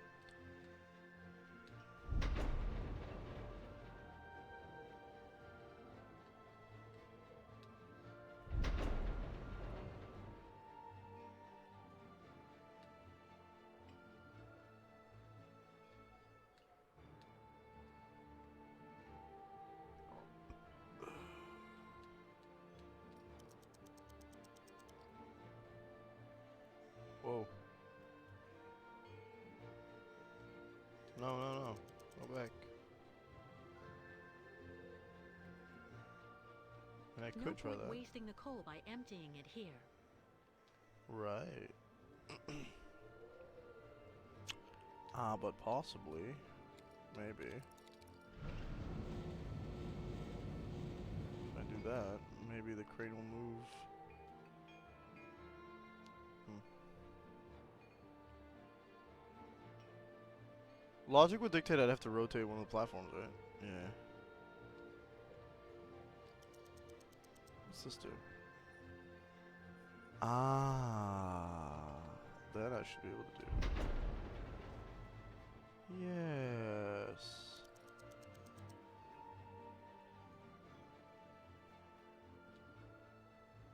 Whoa. No. Go back. And I could try that. Wasting the coal by emptying it here. Right. But possibly. Maybe. If I do that, maybe the crane will move. Logic would dictate I'd have to rotate one of the platforms, right? Yeah. What's this do? That I should be able to do. Yes.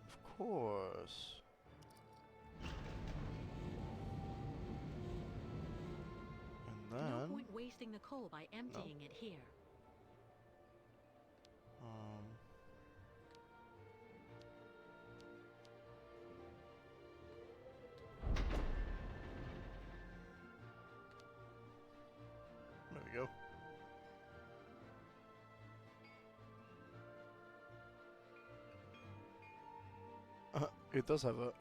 Of course. And then... No point wasting the coal by emptying it here. There we go. It does have a...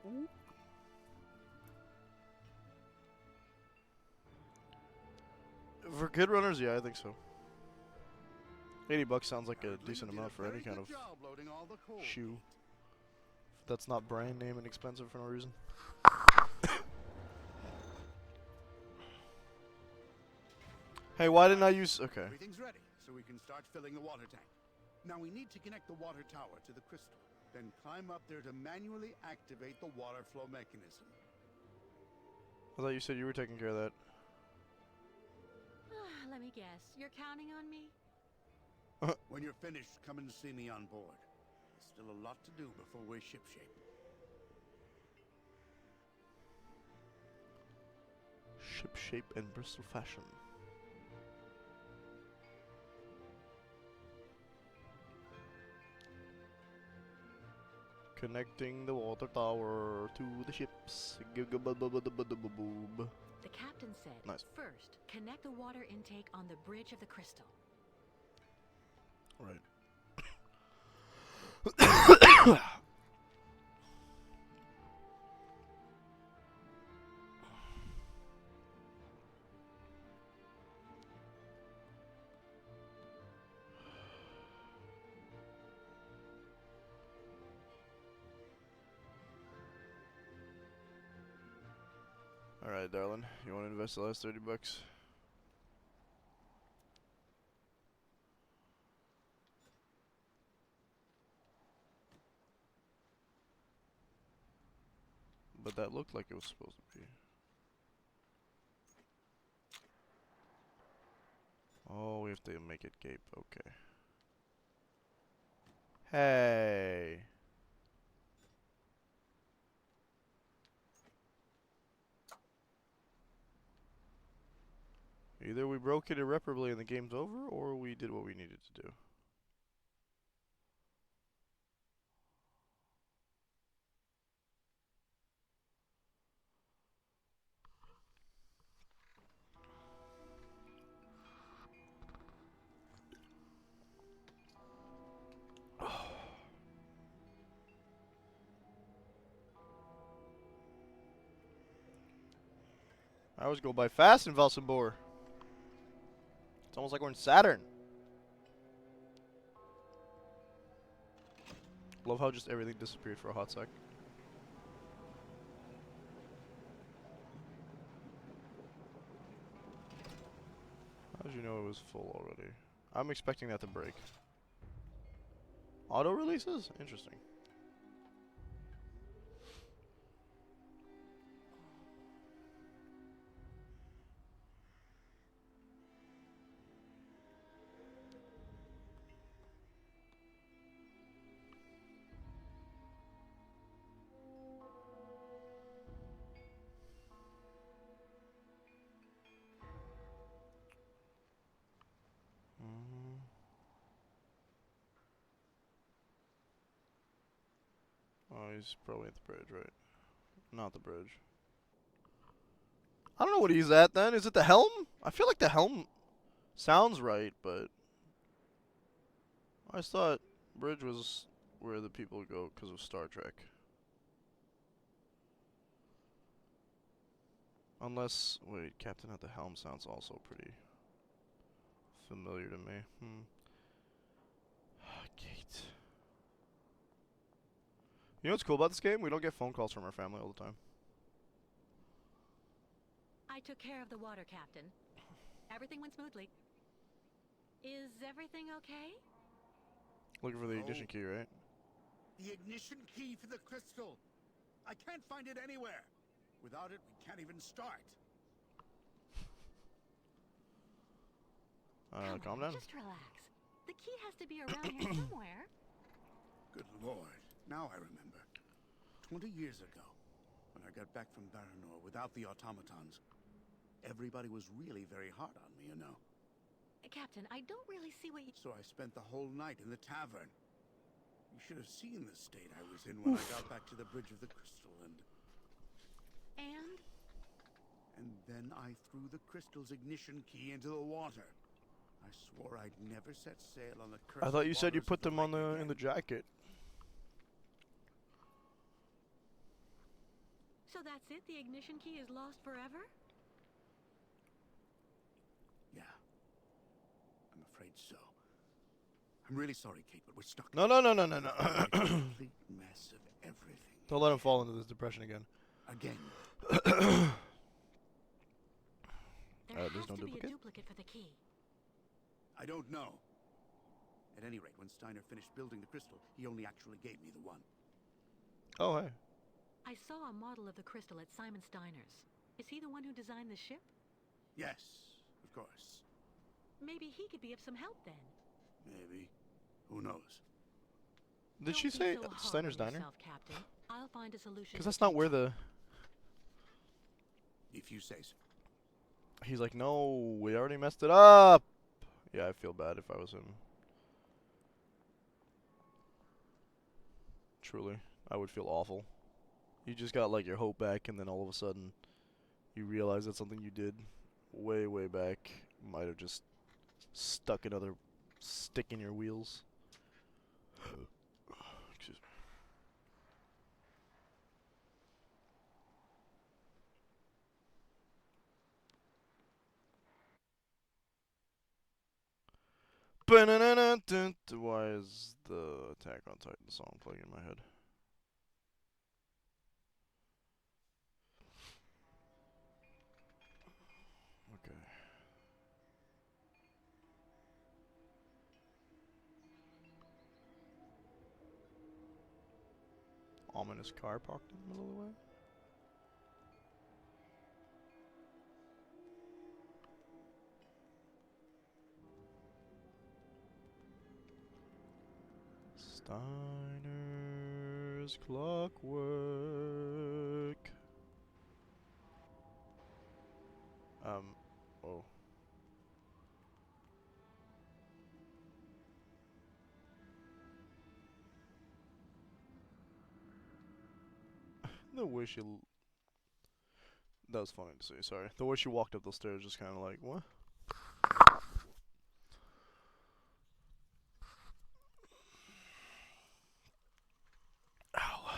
For kid runners, yeah, I think so. $80 sounds like a decent amount for any kind of shoe. If that's not brand name and expensive for no reason. Hey, why didn't I use... Okay. Everything's ready, so we can start filling the water tank. Now we need to connect the water tower to the crystal, then climb up there to manually activate the water flow mechanism. I thought you said you were taking care of that. Let me guess. You're counting on me? When you're finished, come and see me on board. There's still a lot to do before we're shipshape. Ship shape and Bristol fashion. Connecting the water tower to the ships. Boob. The captain said, Nice. first, connect the water intake on the bridge of the crystal. Right. Alright, darling. You want to invest the last 30 bucks? But that looked like it was supposed to be. Oh, we have to make it gape. Okay. Hey. Either we broke it irreparably and the game's over, or we did what we needed to do. I always go by fast in Valsambor. It's almost like we're in Saturn. Love how just everything disappeared for a hot sec. How did you know it was full already? I'm expecting that to break. Auto releases? Interesting. Oh, he's probably at the bridge, right? Not the bridge. I don't know what he's at then. Is it the helm? I feel like the helm sounds right, but I just thought bridge was where the people go because of Star Trek. Unless, wait, Captain at the Helm sounds also pretty familiar to me. Gate. You know what's cool about this game? We don't get phone calls from our family all the time. I took care of the water, Captain. Everything went smoothly. Is everything okay? Looking for the ignition key, right? The ignition key for the crystal. I can't find it anywhere. Without it, we can't even start. Calm down. Just relax. The key has to be around here somewhere. Good lord. Now I remember. 20 years ago, when I got back from Baranor without the automatons, everybody was really very hard on me, you know. Captain, I don't really see what you... So I spent the whole night in the tavern. You should have seen the state I was in when I got back to the bridge of the crystal and... And then I threw the crystal's ignition key into the water. I swore I'd never set sail on the cursed I thought you said you waters put of them on lake in the again. jacket. So that's it? The ignition key is lost forever? Yeah. I'm afraid so. I'm really sorry, Kate, but we're stuck. No. A complete mess of everything. Don't let him fall into this depression again. Again. There has there's no to be duplicate? a duplicate for the key. I don't know. At any rate, when Steiner finished building the crystal, he only actually gave me the one. Oh, hey. I saw a model of the crystal at Simon Steiner's. Is he the one who designed the ship? Yes, of course. Maybe he could be of some help then. Maybe. Who knows? Did she Don't be say so hard on Steiner's Diner? yourself, Captain. I'll find a solution. Because that's not where the... If you say so. He's like, no, we already messed it up. Yeah, I feel bad if I was him. Truly, I would feel awful. You just got like your hope back, and then all of a sudden, you realize that something you did way, way back might have just stuck another stick in your wheels. Excuse me. Why is the Attack on Titan song playing in my head? Okay. Ominous car parked in the middle of the way? Steiner's Clockwork. Oh. The way she... That was funny to see, sorry. The way she walked up the stairs just kind of like, what? Ow.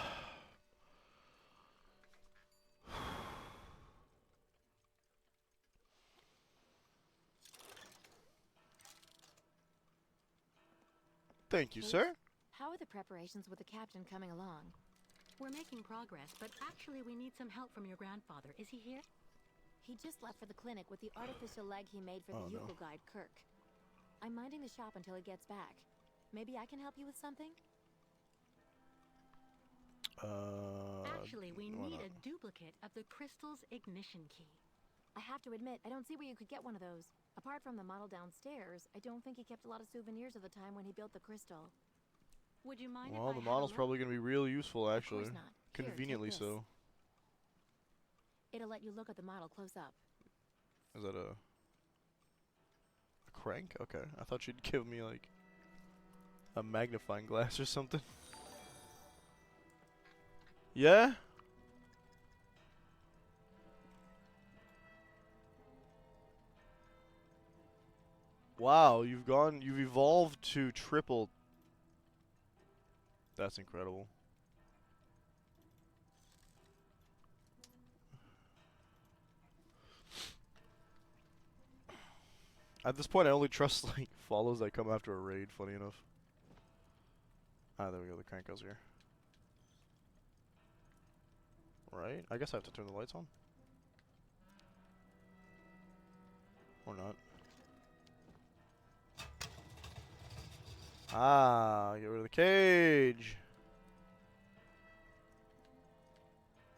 Thank you, Kate, sir. how are the preparations with the captain coming along? We're making progress, but actually we need some help from your grandfather. Is he here? He just left for the clinic with the artificial leg he made for the Oh, no. Yukon guide, Kirk. I'm minding the shop until he gets back. Maybe I can help you with something? Actually, we why need not? a duplicate of the crystal's ignition key. I have to admit, I don't see where you could get one of those. Apart from the model downstairs, I don't think he kept a lot of souvenirs of the time when he built the crystal. Would you mind Well, if I the had a model's look? probably going to be real useful, actually. Of course not. Here, take Conveniently this. so. It'll let you look at the model close up. Is that a crank? Okay. I thought she'd give me, like, a magnifying glass or something. Yeah? Wow, you've evolved to triple. That's incredible. At this point, I only trust, like, follows that come after a raid, funny enough. Ah, there we go, the crank goes here. Right? I guess I have to turn the lights on. Or not. Ah, get rid of the cage.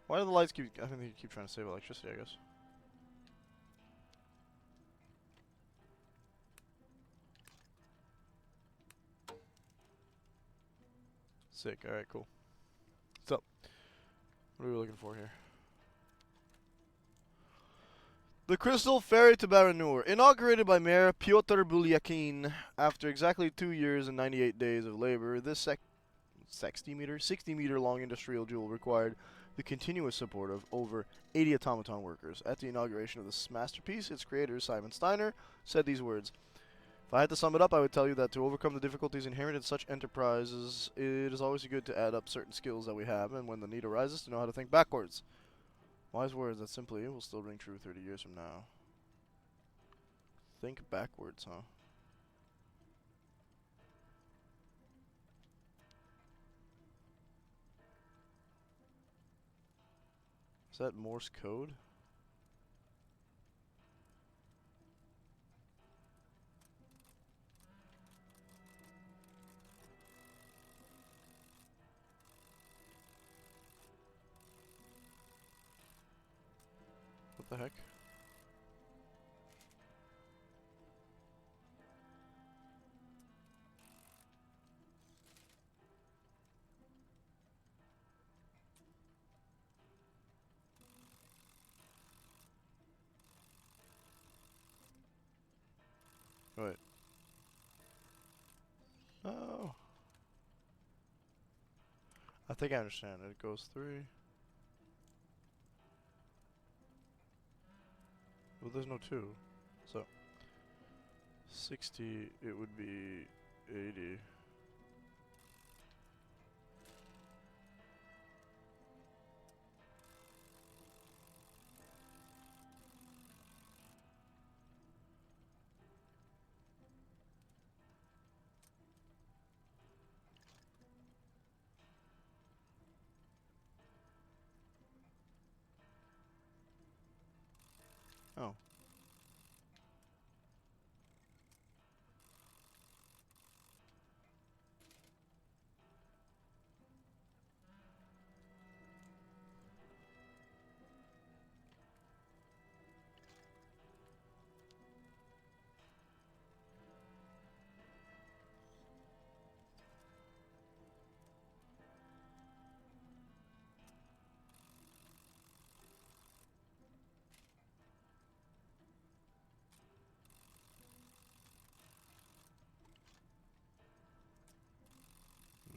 Why do the lights keep... I think they keep trying to save electricity, I guess. Sick, alright, cool. So, what are we looking for here? The Crystal Ferry to Baranur, inaugurated by Mayor Pyotr Bulyakin after exactly 2 years and 98 days of labor, this 60-meter long industrial jewel required the continuous support of over 80 automaton workers. At the inauguration of this masterpiece, its creator, Simon Steiner, said these words: "If I had to sum it up, I would tell you that to overcome the difficulties inherent in such enterprises, it is always good to add up certain skills that we have, and when the need arises, to know how to think backwards. Wise words that simply will still ring true 30 years from now." Think backwards, huh? Is that Morse code? What the heck? I think I understand. It goes 3. Well, there's no 2. So 60, it would be 80. Oh.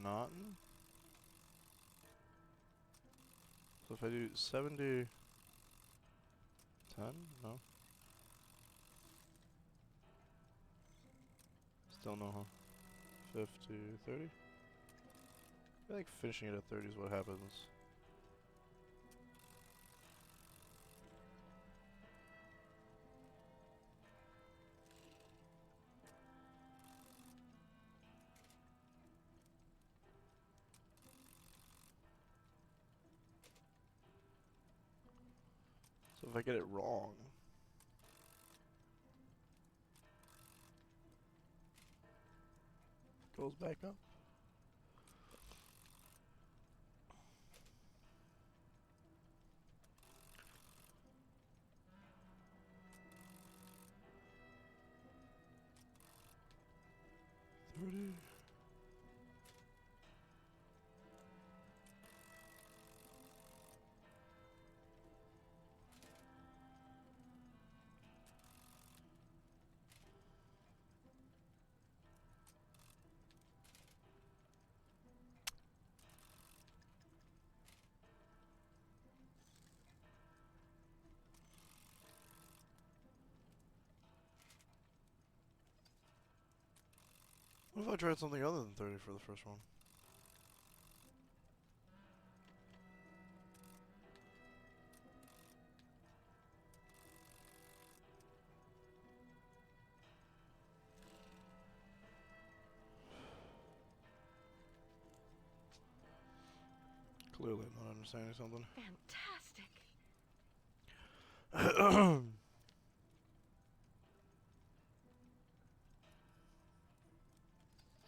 Naughton? So if I do 70, 10? No. Still no, huh? 50, 30? I feel like finishing it at 30 is what happens. So if I get it wrong, goes back up. $30. What if I tried something other than 30 for the first one? Clearly I'm not understanding something. Fantastic.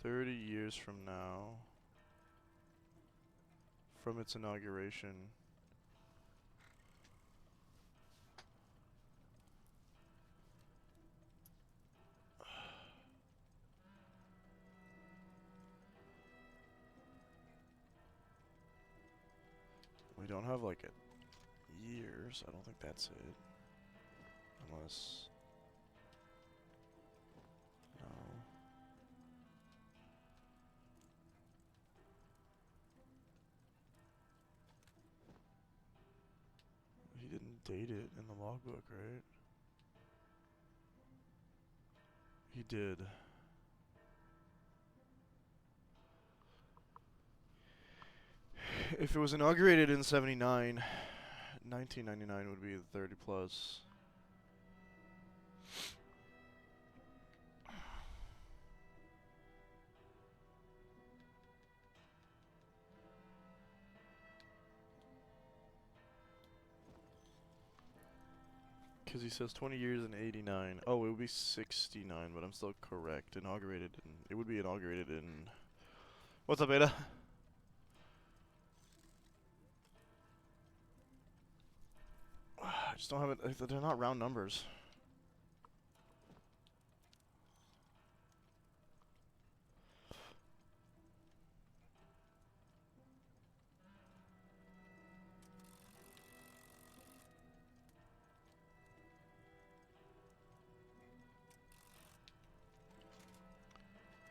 30 years from now, from its inauguration, we don't have like years. I don't think that's it. Unless, no. He didn't date it in the logbook, right? He did. If it was inaugurated in 79, 1999 would be 30 plus. Because he says 20 years in 89. Oh, it would be 69, but I'm still correct. Inaugurated in... It would be inaugurated in... What's up, Beta? I just don't have it... They're not round numbers.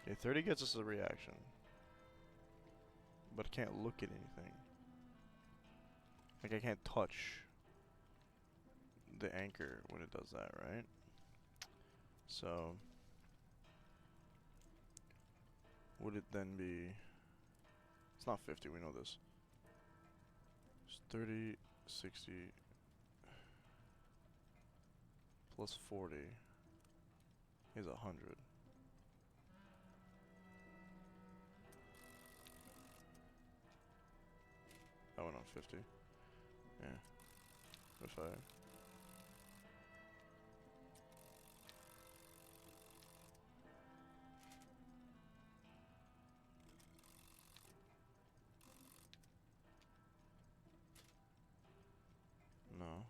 Okay, 30 gets us a reaction. but I can't look at anything. Like, I can't touch the anchor when it does that, right? So, would it then be... It's not 50, we know this. It's 30, 60, plus 40 is 100. I went on 50. Yeah. If I... No.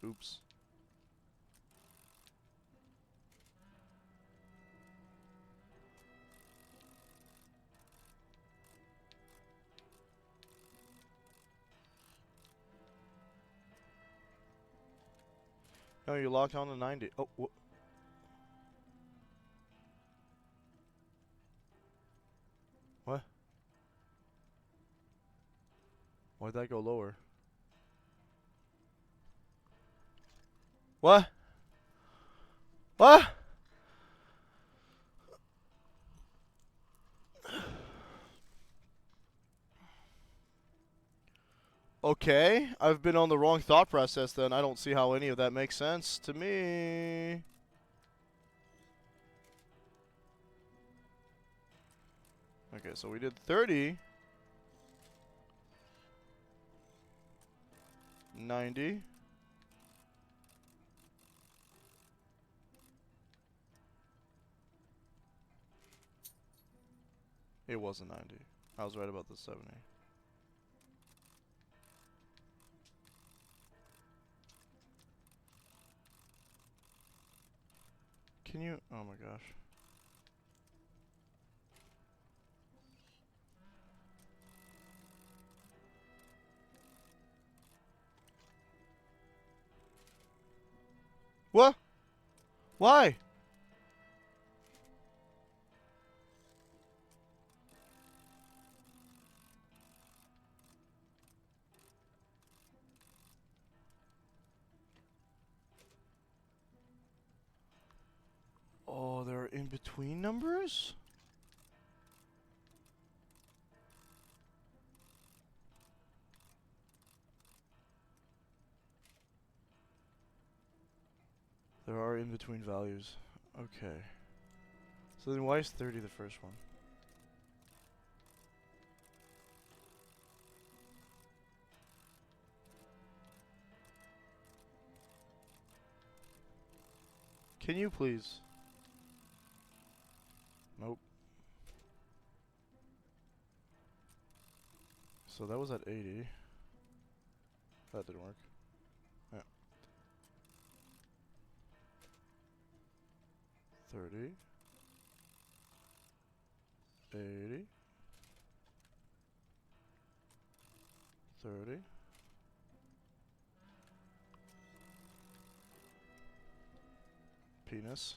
Oops. No, you locked on to 90. Oh, what? Why'd that go lower? What? What? Okay, I've been on the wrong thought process then. I don't see how any of that makes sense to me. Okay, so we did 30. 90. It wasn't 90. I was right about the 70. Can you... Oh my gosh. What? Why? Oh, there are in-between numbers? There are in-between values. Okay. So then why is 30 the first one? Can you please? Nope. So that was at 80. That didn't work. Yeah. 30. 80. 30. Penis.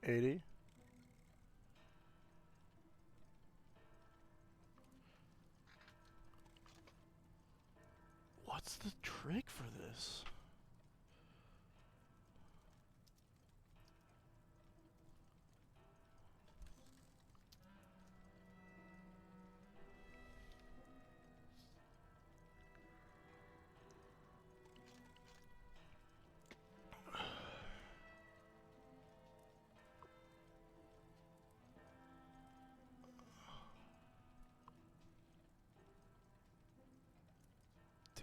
$80. What's the trick for this?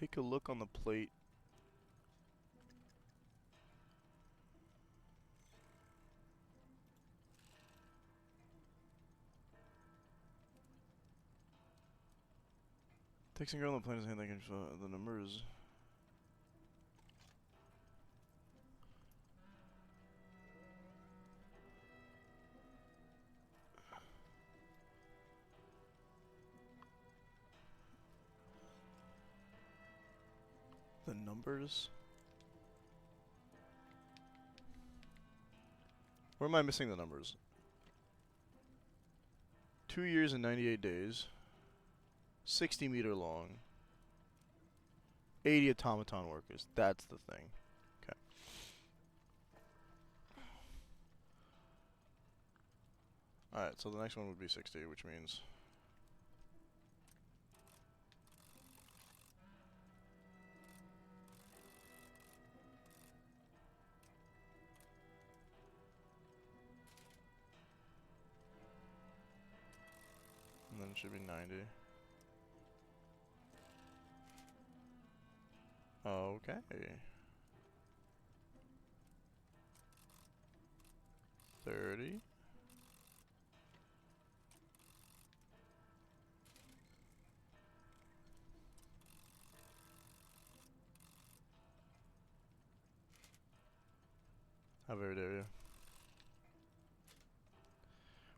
Take a look on the plate. Fixing girl on the plane is anything the numbers. The numbers? Where am I missing the numbers? 2 years and 98 days. 60 meter long. 80 automaton workers. That's the thing. Okay. Alright, so the next one would be 60, which means... and then it should be 90. Okay. 30. How very dare you.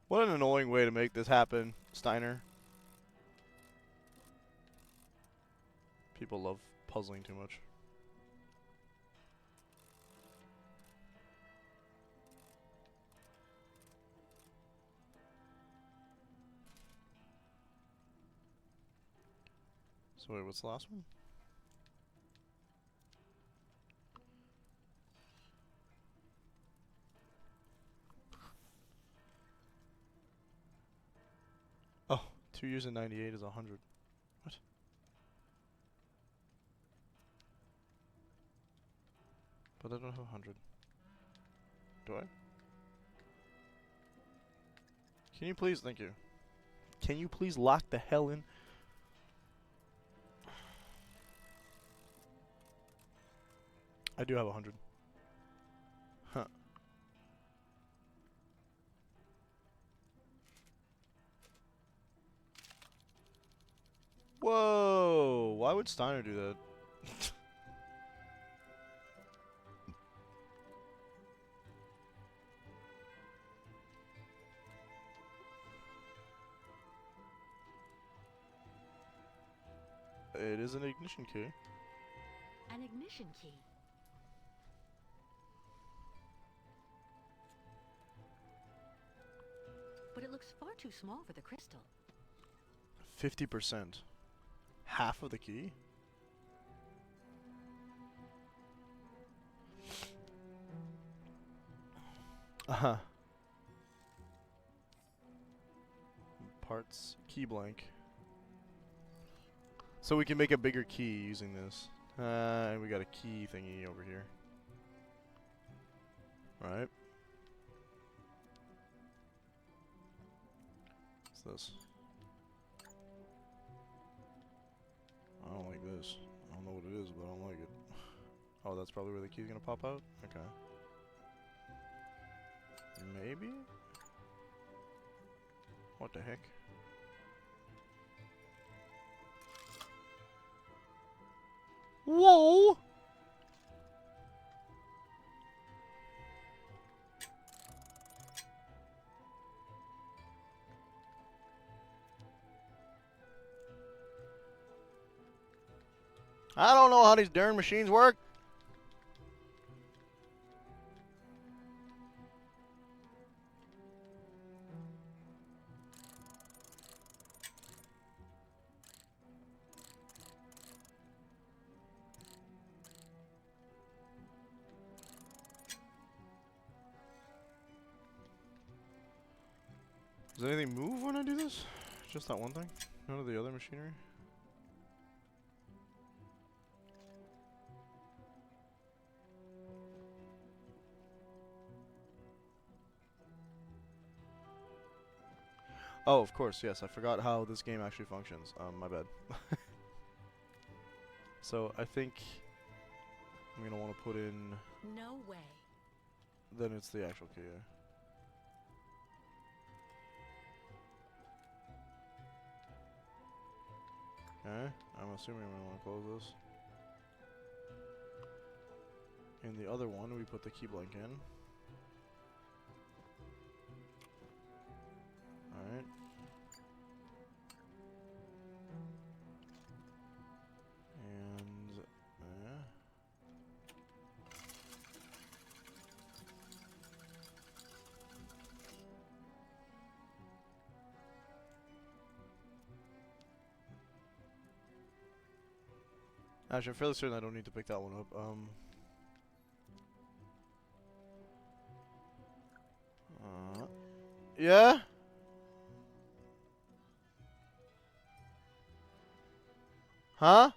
What an annoying way to make this happen, Steiner. People love puzzling too much. So wait, what's the last one? Oh, 2 years and 98 is 100. What? But I don't have 100. Do I? Can you please? Thank you. Can you please lock the hell in? I do have 100. Huh. Whoa! Why would Steiner do that? It is an ignition key. An ignition key. But it looks far too small for the crystal. 50%. Half of the key? Uh-huh. Parts. Key blank. So we can make a bigger key using this. And we got a key thingy over here. Right. What's this? I don't like this. I don't know what it is, but I don't like it. Oh, that's probably where the key's gonna pop out? Okay. Maybe? What the heck? Whoa! I don't know how these darn machines work. Does anything move when I do this? Just that one thing? None of the other machinery? Oh, of course, yes. I forgot how this game actually functions. My bad. So, I think I'm going to want to put in... No way. Then it's the actual key. Okay, I'm assuming we want to close this. In the other one, we put the key blank in. Alright. And, actually, I'm fairly certain I don't need to pick that one up. Yeah? Huh?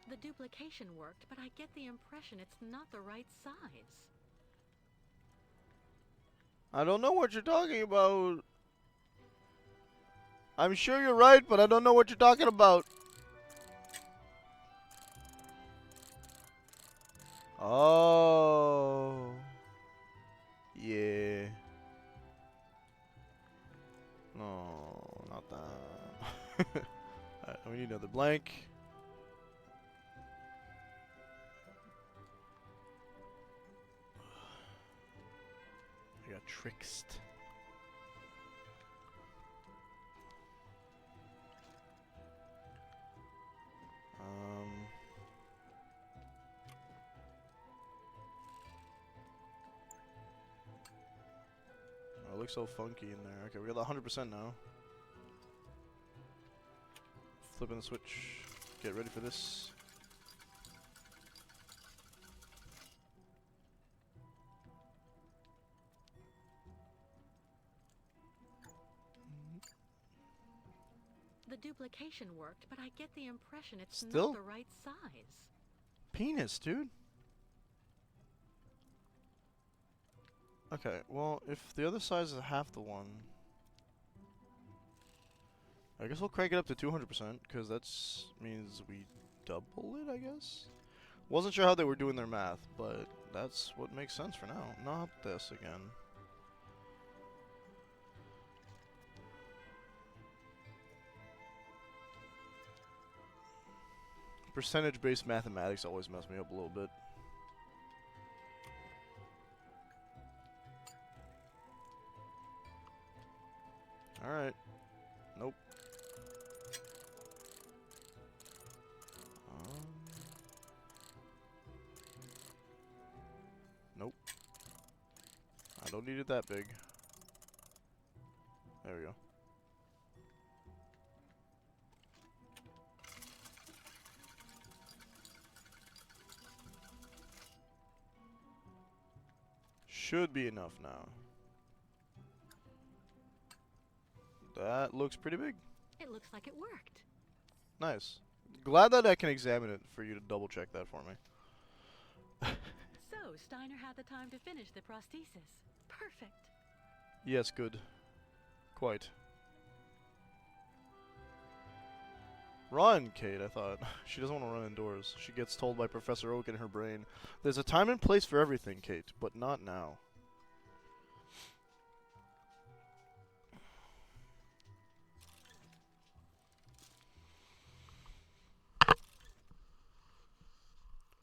The duplication worked, but I get the impression it's not the right size. I don't know what you're talking about. I'm sure you're right, but I don't know what you're talking about. Oh. Yeah. No, not that. Alright, we need another blank. I got tricked. Oh, it looks so funky in there. Okay, we got 100% now. Flipping the switch. Get ready for this. The duplication worked, but I get the impression it's Still? not the right size. Penis, dude. Okay, well, if the other size is half the one, I guess we'll crank it up to 200%, because that means we double it, I guess? Wasn't sure how they were doing their math, but that's what makes sense for now. Not this again. Percentage-based mathematics always mess me up a little bit. Alright. Nope. Nope. I don't need it that big. There we go. Should be enough now. That looks pretty big. It looks like it worked. Nice. Glad that I can examine it for you to double check that for me. So, Steiner had the time to finish the prosthesis. Perfect. Yes, good. Quite. Run, Kate, I thought. She doesn't want to run indoors. She gets told by Professor Oak in her brain, "There's a time and place for everything, Kate, but not now."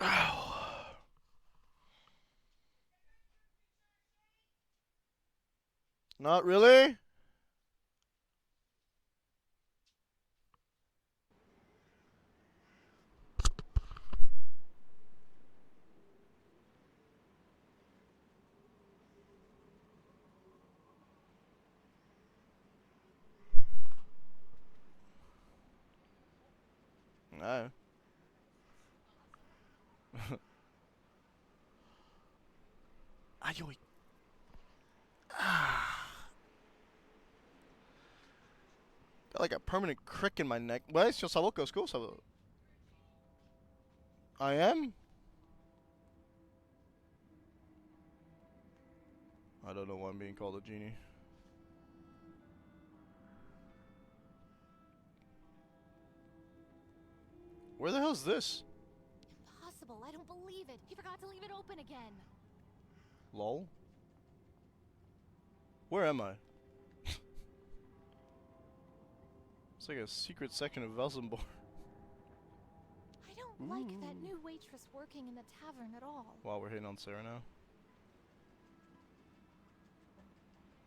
Ow. Not really? No. Ayoy. Got like a permanent crick in my neck. Well, it's just a loco school, so I am? I don't know why I'm being called a genie. Where the hell's this? Impossible. I don't believe it. He forgot to leave it open again. Lol. Where am I? It's like a secret section of Valsenborg. like that new waitress working in the tavern at all. Wow, we're hitting on Sarah now.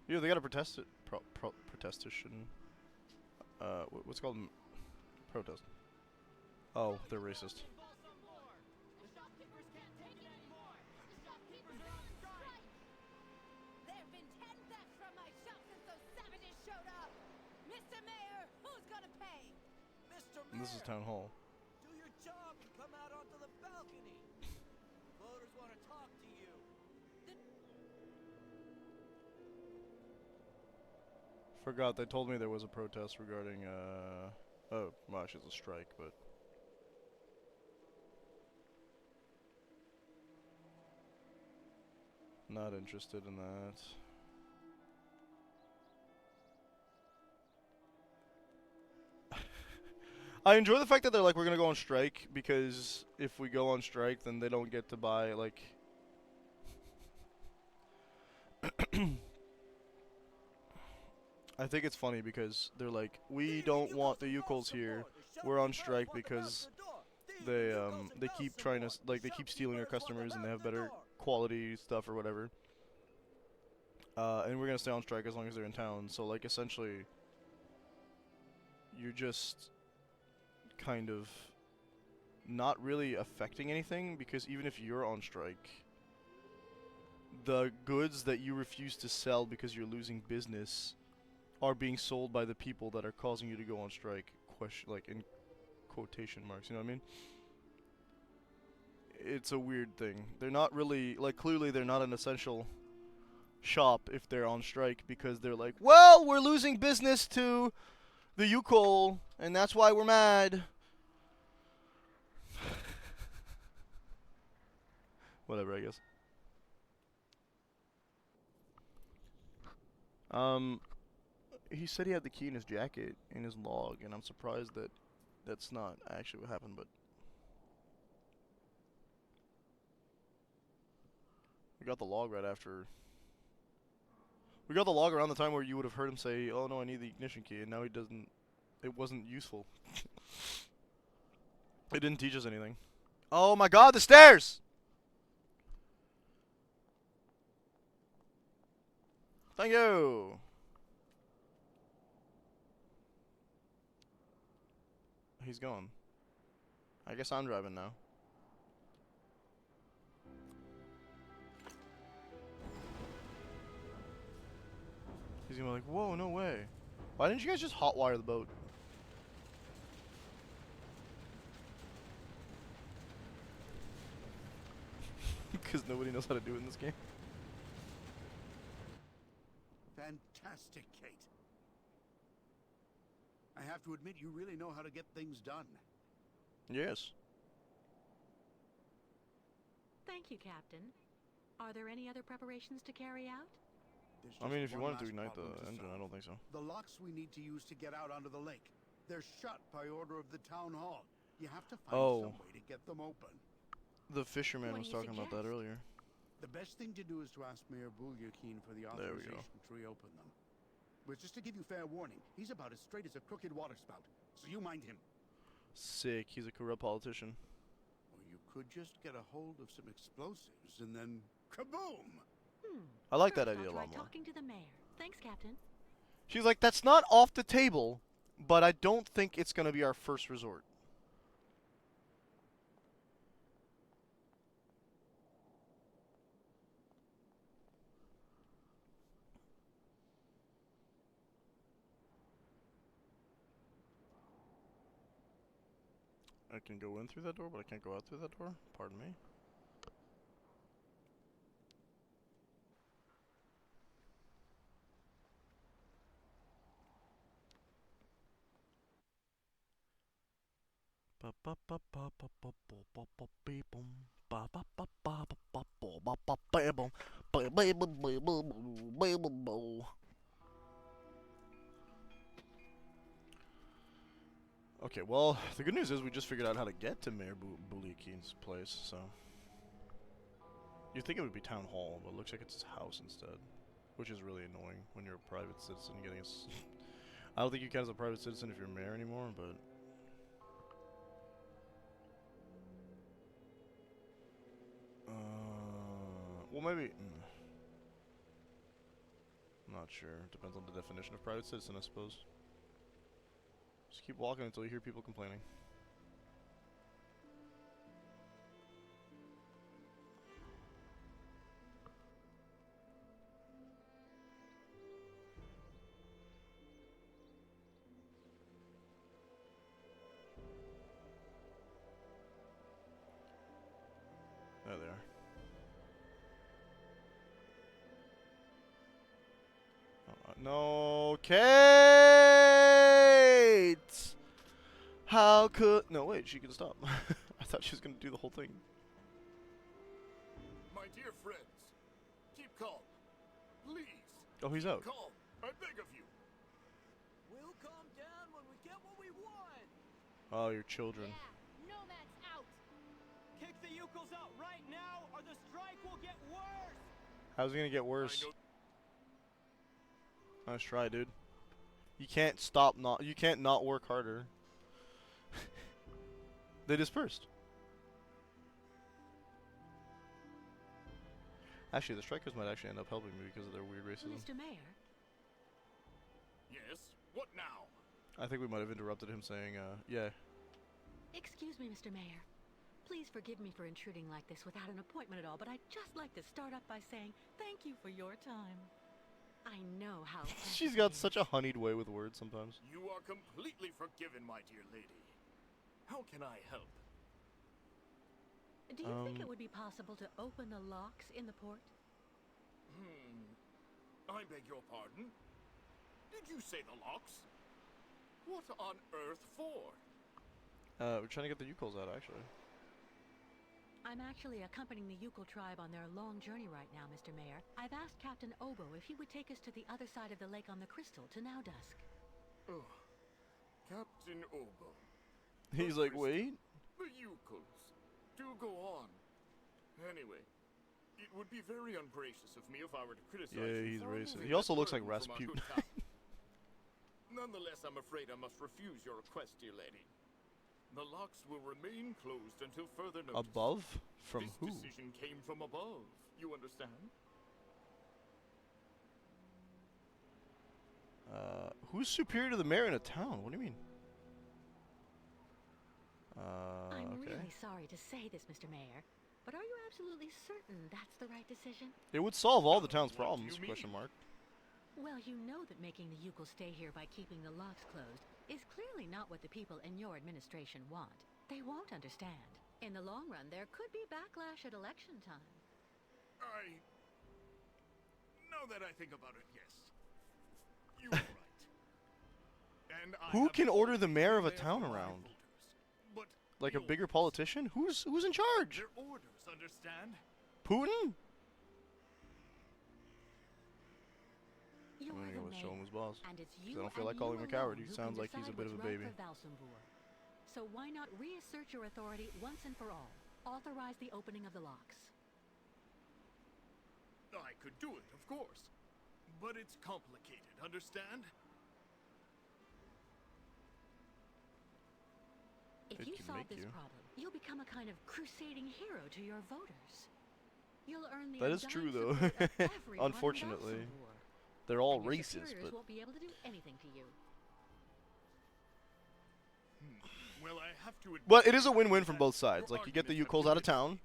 Yeah, they got a protestation. What's it called? Protest. Oh, they're racist. There've been 10 thefts from my shop since those savages showed up. Mr. Mayor, who's gonna pay? Mr. And this is Mayor, Town Hall. do your job and come out onto the balcony. Voters want to talk to you. Forgot they told me there was a protest regarding oh, well, actually it's a strike, but not interested in that. I enjoy the fact that they're like, we're gonna go on strike, because if we go on strike, then they don't get to buy, like... I think it's funny because they're like, we don't want the Yukols here. We're on strike because they keep trying to, like, they keep stealing our customers and they have better quality stuff or whatever. And we're gonna stay on strike as long as they're in town. So, like, essentially, you're just kind of not really affecting anything, because even if you're on strike, the goods that you refuse to sell because you're losing business are being sold by the people that are causing you to go on strike, like in quotation marks, you know what I mean? It's a weird thing. They're not really, like, clearly they're not an essential shop if they're on strike, because they're like, well, we're losing business to the Yukol, and that's why we're mad. Whatever, I guess. He said he had the key in his jacket, in his log, and I'm surprised that that's not actually what happened, but... We got the log right after... We got the log around the time where you would have heard him say, oh no, I need the ignition key, and now he doesn't... It wasn't useful. It didn't teach us anything. Oh my god, the stairs! Thank you! He's gone. I guess I'm driving now. He's gonna be like, whoa, no way. Why didn't you guys just hotwire the boat? Because nobody knows how to do it in this game. Fantastic, Kate. I have to admit, you really know how to get things done. Yes. Thank you, Captain. Are there any other preparations to carry out? There's I mean, just if you one wanted to last ignite the problem to engine, I solve. don't think so. The locks we need to use to get out onto the lake. They're shut by order of the town hall. You have to find some way to get them open. The fisherman What was do you talking about that suggest? earlier. The best thing to do is to ask Mayor Bulgarkeen for the There we go. authorization to reopen them. But just to give you fair warning, he's about as straight as a crooked water spout, so you mind him. Sick. He's a corrupt politician. Or you could just get a hold of some explosives and then kaboom! I like that First, idea a I'll try lot more. talking to the mayor. Thanks, Captain. She's like, that's not off the table, but I don't think it's going to be our first resort. I can go in through that door, but I can't go out through that door? Pardon me. Okay, well, the good news is we just figured out how to get to Mayor Buliakin's place, so... You'd think it would be Town Hall, but it looks like it's his house instead. Which is really annoying when you're a private citizen getting a... I don't think you count as a private citizen if you're mayor anymore, but... Well, maybe. I'm not sure. Depends on the definition of private citizen, I suppose. Just keep walking until you hear people complaining. There they are. No, Kate! How could... No, wait, she can stop. I thought she was going to do the whole thing. My dear friends, keep calm. Please. Oh, he's out. Calm. I beg of you. We'll calm down when we get what we want. Oh, your children. Yeah, Nomad's out. Kick the Yukos out right now, or the strike will get worse! How's it going to get worse? Nice try, dude. You can't stop not... You can't not work harder. They dispersed. Actually, the strikers might actually end up helping me because of their weird racism. Mr. Mayor? Yes? What now? I think we might have interrupted him saying, yeah. Excuse me, Mr. Mayor. Please forgive me for intruding like this without an appointment at all, but I'd just like to start up by saying thank you for your time. I know how... She's got such a honeyed way with words sometimes. You are completely forgiven, my dear lady. How can I help? Do you think it would be possible to open the locks in the port? I beg your pardon? Did you say the locks? What on earth for? We're trying to get the Yukos out, actually. I'm actually accompanying the Yukon tribe on their long journey right now, Mr. Mayor. I've asked Captain Obo if he would take us to the other side of the lake on the Crystal to Now Dusk. Oh, Captain Obo. He's like, wait? The Yukos. Do go on. Anyway, it would be very ungracious of me if I were to criticize Yeah, you he's for racist. removing He also that looks like burden from our Rasputin. good town. Nonetheless, I'm afraid I must refuse your request, dear lady. The locks will remain closed until further notice. Above? From this who? decision came from above. You understand? Who's superior to the mayor in a town? What do you mean? I'm Okay. really sorry to say this, Mr. Mayor, but are you absolutely certain that's the right decision? It would solve all the town's What do problems, you mean? question mark. Well, you know that making the Yukon stay here by keeping the locks closed is clearly not what the people in your administration want. They won't understand. In the long run, there could be backlash at election time. Now that I think about it, yes. You are right. And I Who have can order the always mayor of been a there town for my around? voters. But Like a the bigger orders, politician? Who's in charge? They're orders, understand? Putin? You I'm are gonna the go with show him mayor, his boss. and it's I you don't feel and like calling you him a coward. alone He who sounds can like he's a decide bit of what's a right baby. for Valsambur. So why not reassert your authority once and for all? Authorize the opening of the locks. I could do it, of course. But it's complicated, understand? If It you can solve make this you. problem, you'll become a kind of crusading hero to your voters. You'll earn the That is undying true, though. support of everyone in Unfortunately. Valsambur. They're all And your racist, superiors but won't be able to do anything to you. Well, I have to admit, but it is a win-win from that both sides. your Like you get the arguments have Yukols out of convinced town, me.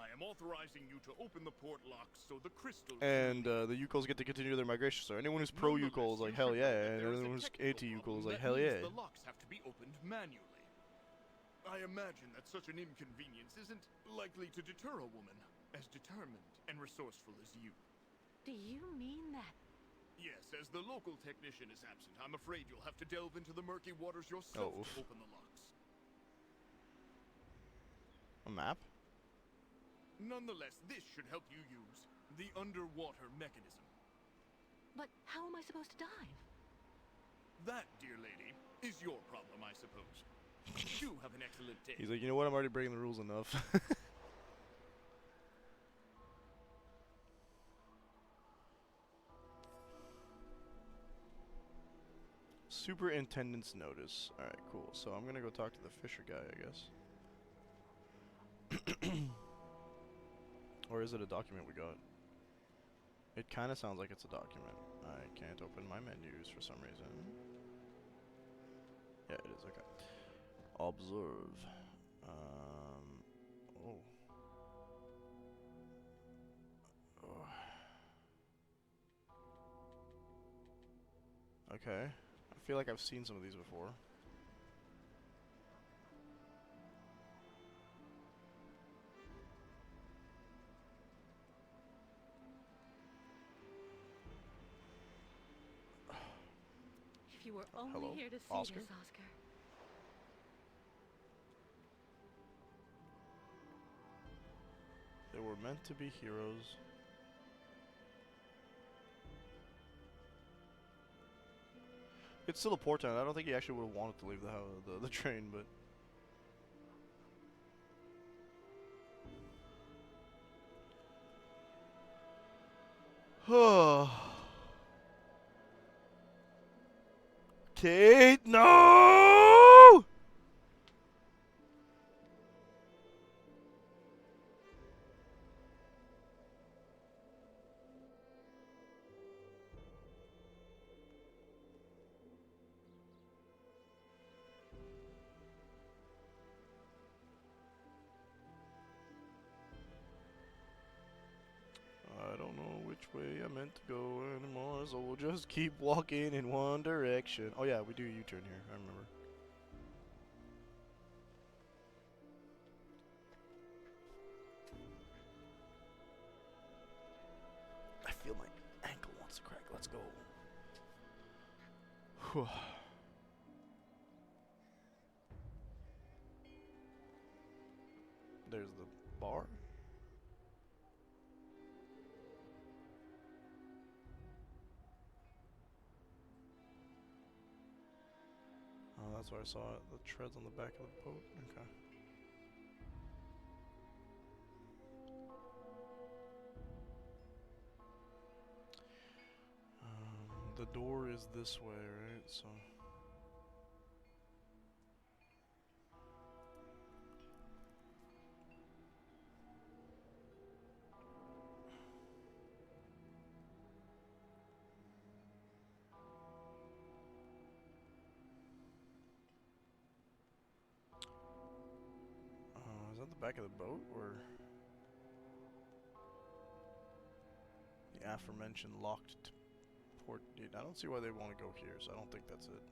I am authorizing you to open the port locks so the crystal and the Yukols get to continue their migration. So anyone who's pro Yukol is like hell yeah, and anyone who's anti-Yukol is like hell yeah. The locks have to be opened manually. I imagine that such an inconvenience isn't likely to deter a woman as determined and resourceful as you. Do you mean that? Yes, as the local technician is absent, I'm afraid you'll have to delve into the murky waters yourself Oh, to open the locks. A map? Nonetheless, this should help you use the underwater mechanism. But how am I supposed to dive? That, dear lady, is your problem, I suppose. You have an excellent day. He's like, you know what? I'm already breaking the rules enough. Superintendent's notice. Alright, cool. So I'm gonna go talk to the Fisher guy, I guess. Or is it a document we got? It kind of sounds like it's a document. I can't open my menus for some reason. Yeah, it is. Okay. Observe. Oh. Oh. Okay. I feel like I've seen some of these before. If you were only Hello, here to see Oscar? this, Oscar. They were meant to be heroes. It's still a port town. I don't think he actually would have wanted to leave the train, but. Kate, no! I don't know which way I meant to go anymore, so we'll just keep walking in one direction. Oh yeah, we do a U-turn here, I remember. I feel my ankle wants to crack. Let's go. Whew. There's the bar. Oh, that's where I saw it. The treads on the back of the boat. Okay. The door is this way, right? So. Is that the back of the boat, or the aforementioned locked port? Dude, I don't see why they want to go here, so I don't think that's it.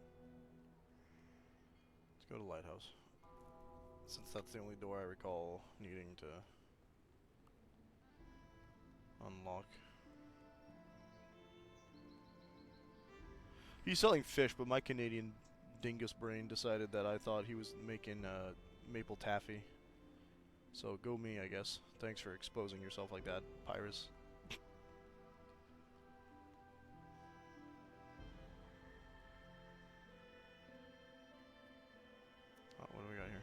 Let's go to Lighthouse, since that's the only door I recall needing to unlock. He's selling fish, but my Canadian dingus brain decided that I thought he was making maple taffy. So go me, I guess. Thanks for exposing yourself like that, Pyrus. Oh, what do we got here?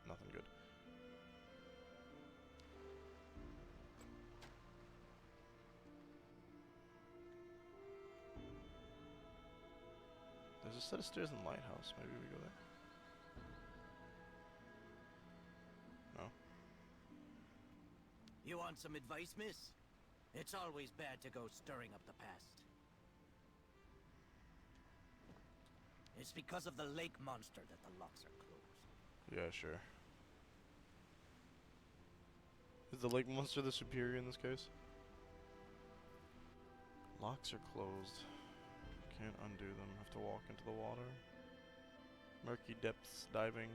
Nothing good. There's a set of stairs in the lighthouse. Maybe we go there. No. You want some advice, miss? It's always bad to go stirring up the past. It's because of the lake monster that the locks are closed. Yeah, sure. Is the lake monster the superior in this case? Locks are closed. Can't undo them. Have to walk into the water. Murky depths diving.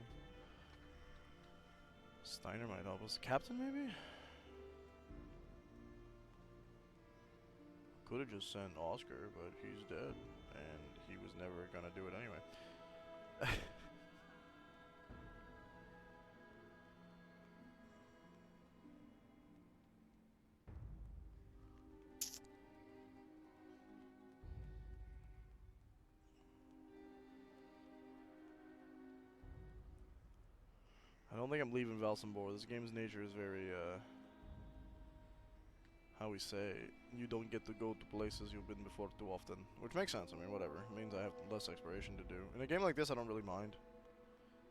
Steiner might help us. Captain, maybe? Could have just sent Oscar, but he's dead. And he was never gonna do it anyway. I don't think I'm leaving Valsambor. This game's nature is very, how we say, you don't get to go to places you've been before too often. Which makes sense, I mean, whatever. It means I have less exploration to do. In a game like this, I don't really mind.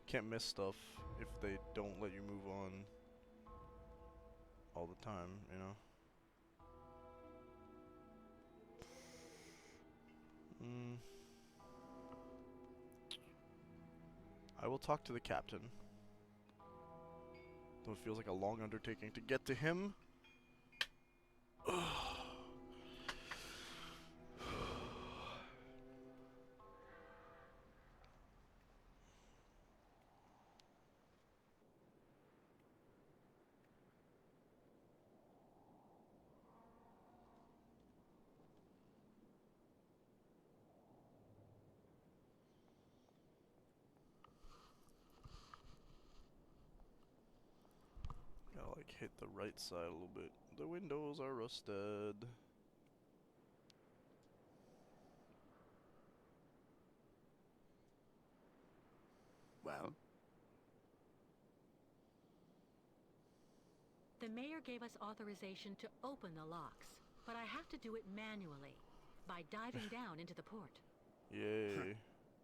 Can't miss stuff if they don't let you move on all the time, you know? I will talk to the captain. Though it feels like a long undertaking to get to him. Gotta like hit the right side a little bit. The windows are rusted. Well, The mayor gave us authorization to open the locks, but I have to do it manually, by diving down into the port. Yay.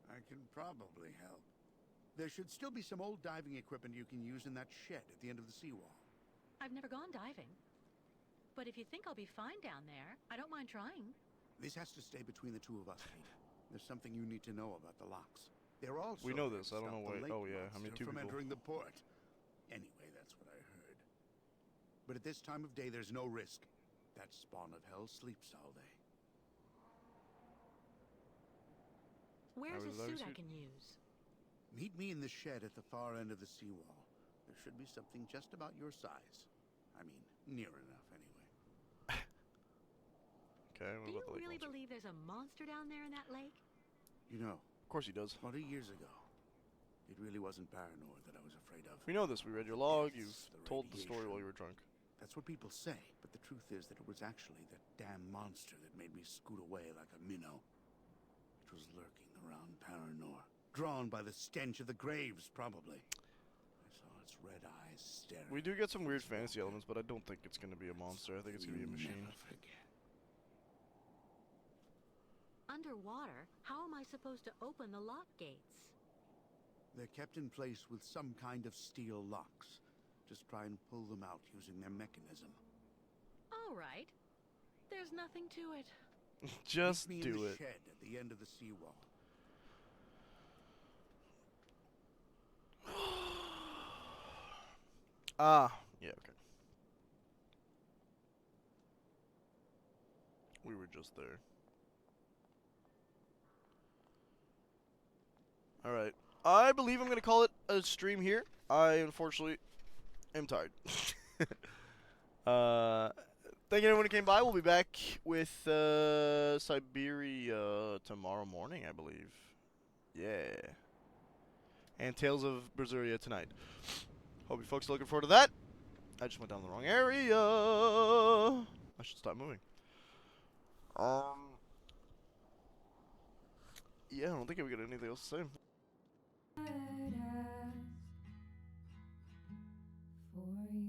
I can probably help. There should still be some old diving equipment you can use in that shed at the end of the seawall. I've never gone diving. But if you think I'll be fine down there, I don't mind trying. This has to stay between the two of us, Kate. There's something you need to know about the locks. They're also We know there this. to I don't stop know the why. lake Oh yeah, I mean monster two from people. entering the port. Anyway, that's what I heard. But at this time of day, there's no risk. That spawn of hell sleeps all day. Where's a would love suit I to- can use? Meet me in the shed at the far end of the seawall. There should be something just about your size. I mean, near enough, anyway. Okay, what Do you about the lake really monster? believe there's a monster down there in that lake? You know, Of course he does. 20 years ago, it really wasn't Paranor that I was afraid of. We know this. We read your log. You've It's the told the story radiation. while you were drunk. That's what people say, but the truth is that it was actually that damn monster that made me scoot away like a minnow. It was lurking around Paranor, drawn by the stench of the graves, probably. I saw its red eyes staring. We do get some weird fantasy elements, but I don't think it's gonna be a monster. I think it's gonna be a You'll machine. never forget. Underwater, how am I supposed to open the lock gates? They're kept in place with some kind of steel locks. Just try and pull them out using their mechanism. All right. There's nothing to it. Just Meet me in do the it. shed at the end of the seawall. Ah, yeah, okay. We were just there. Alright. I believe I'm going to call it a stream here. I, unfortunately, am tired. Thank you everyone who came by. We'll be back with Syberia tomorrow morning, I believe. Yeah. And Tales of Berseria tonight. Hope you folks are looking forward to that. I just went down the wrong area. I should stop moving. Yeah, I don't think we got anything else to say. I'd ask for you.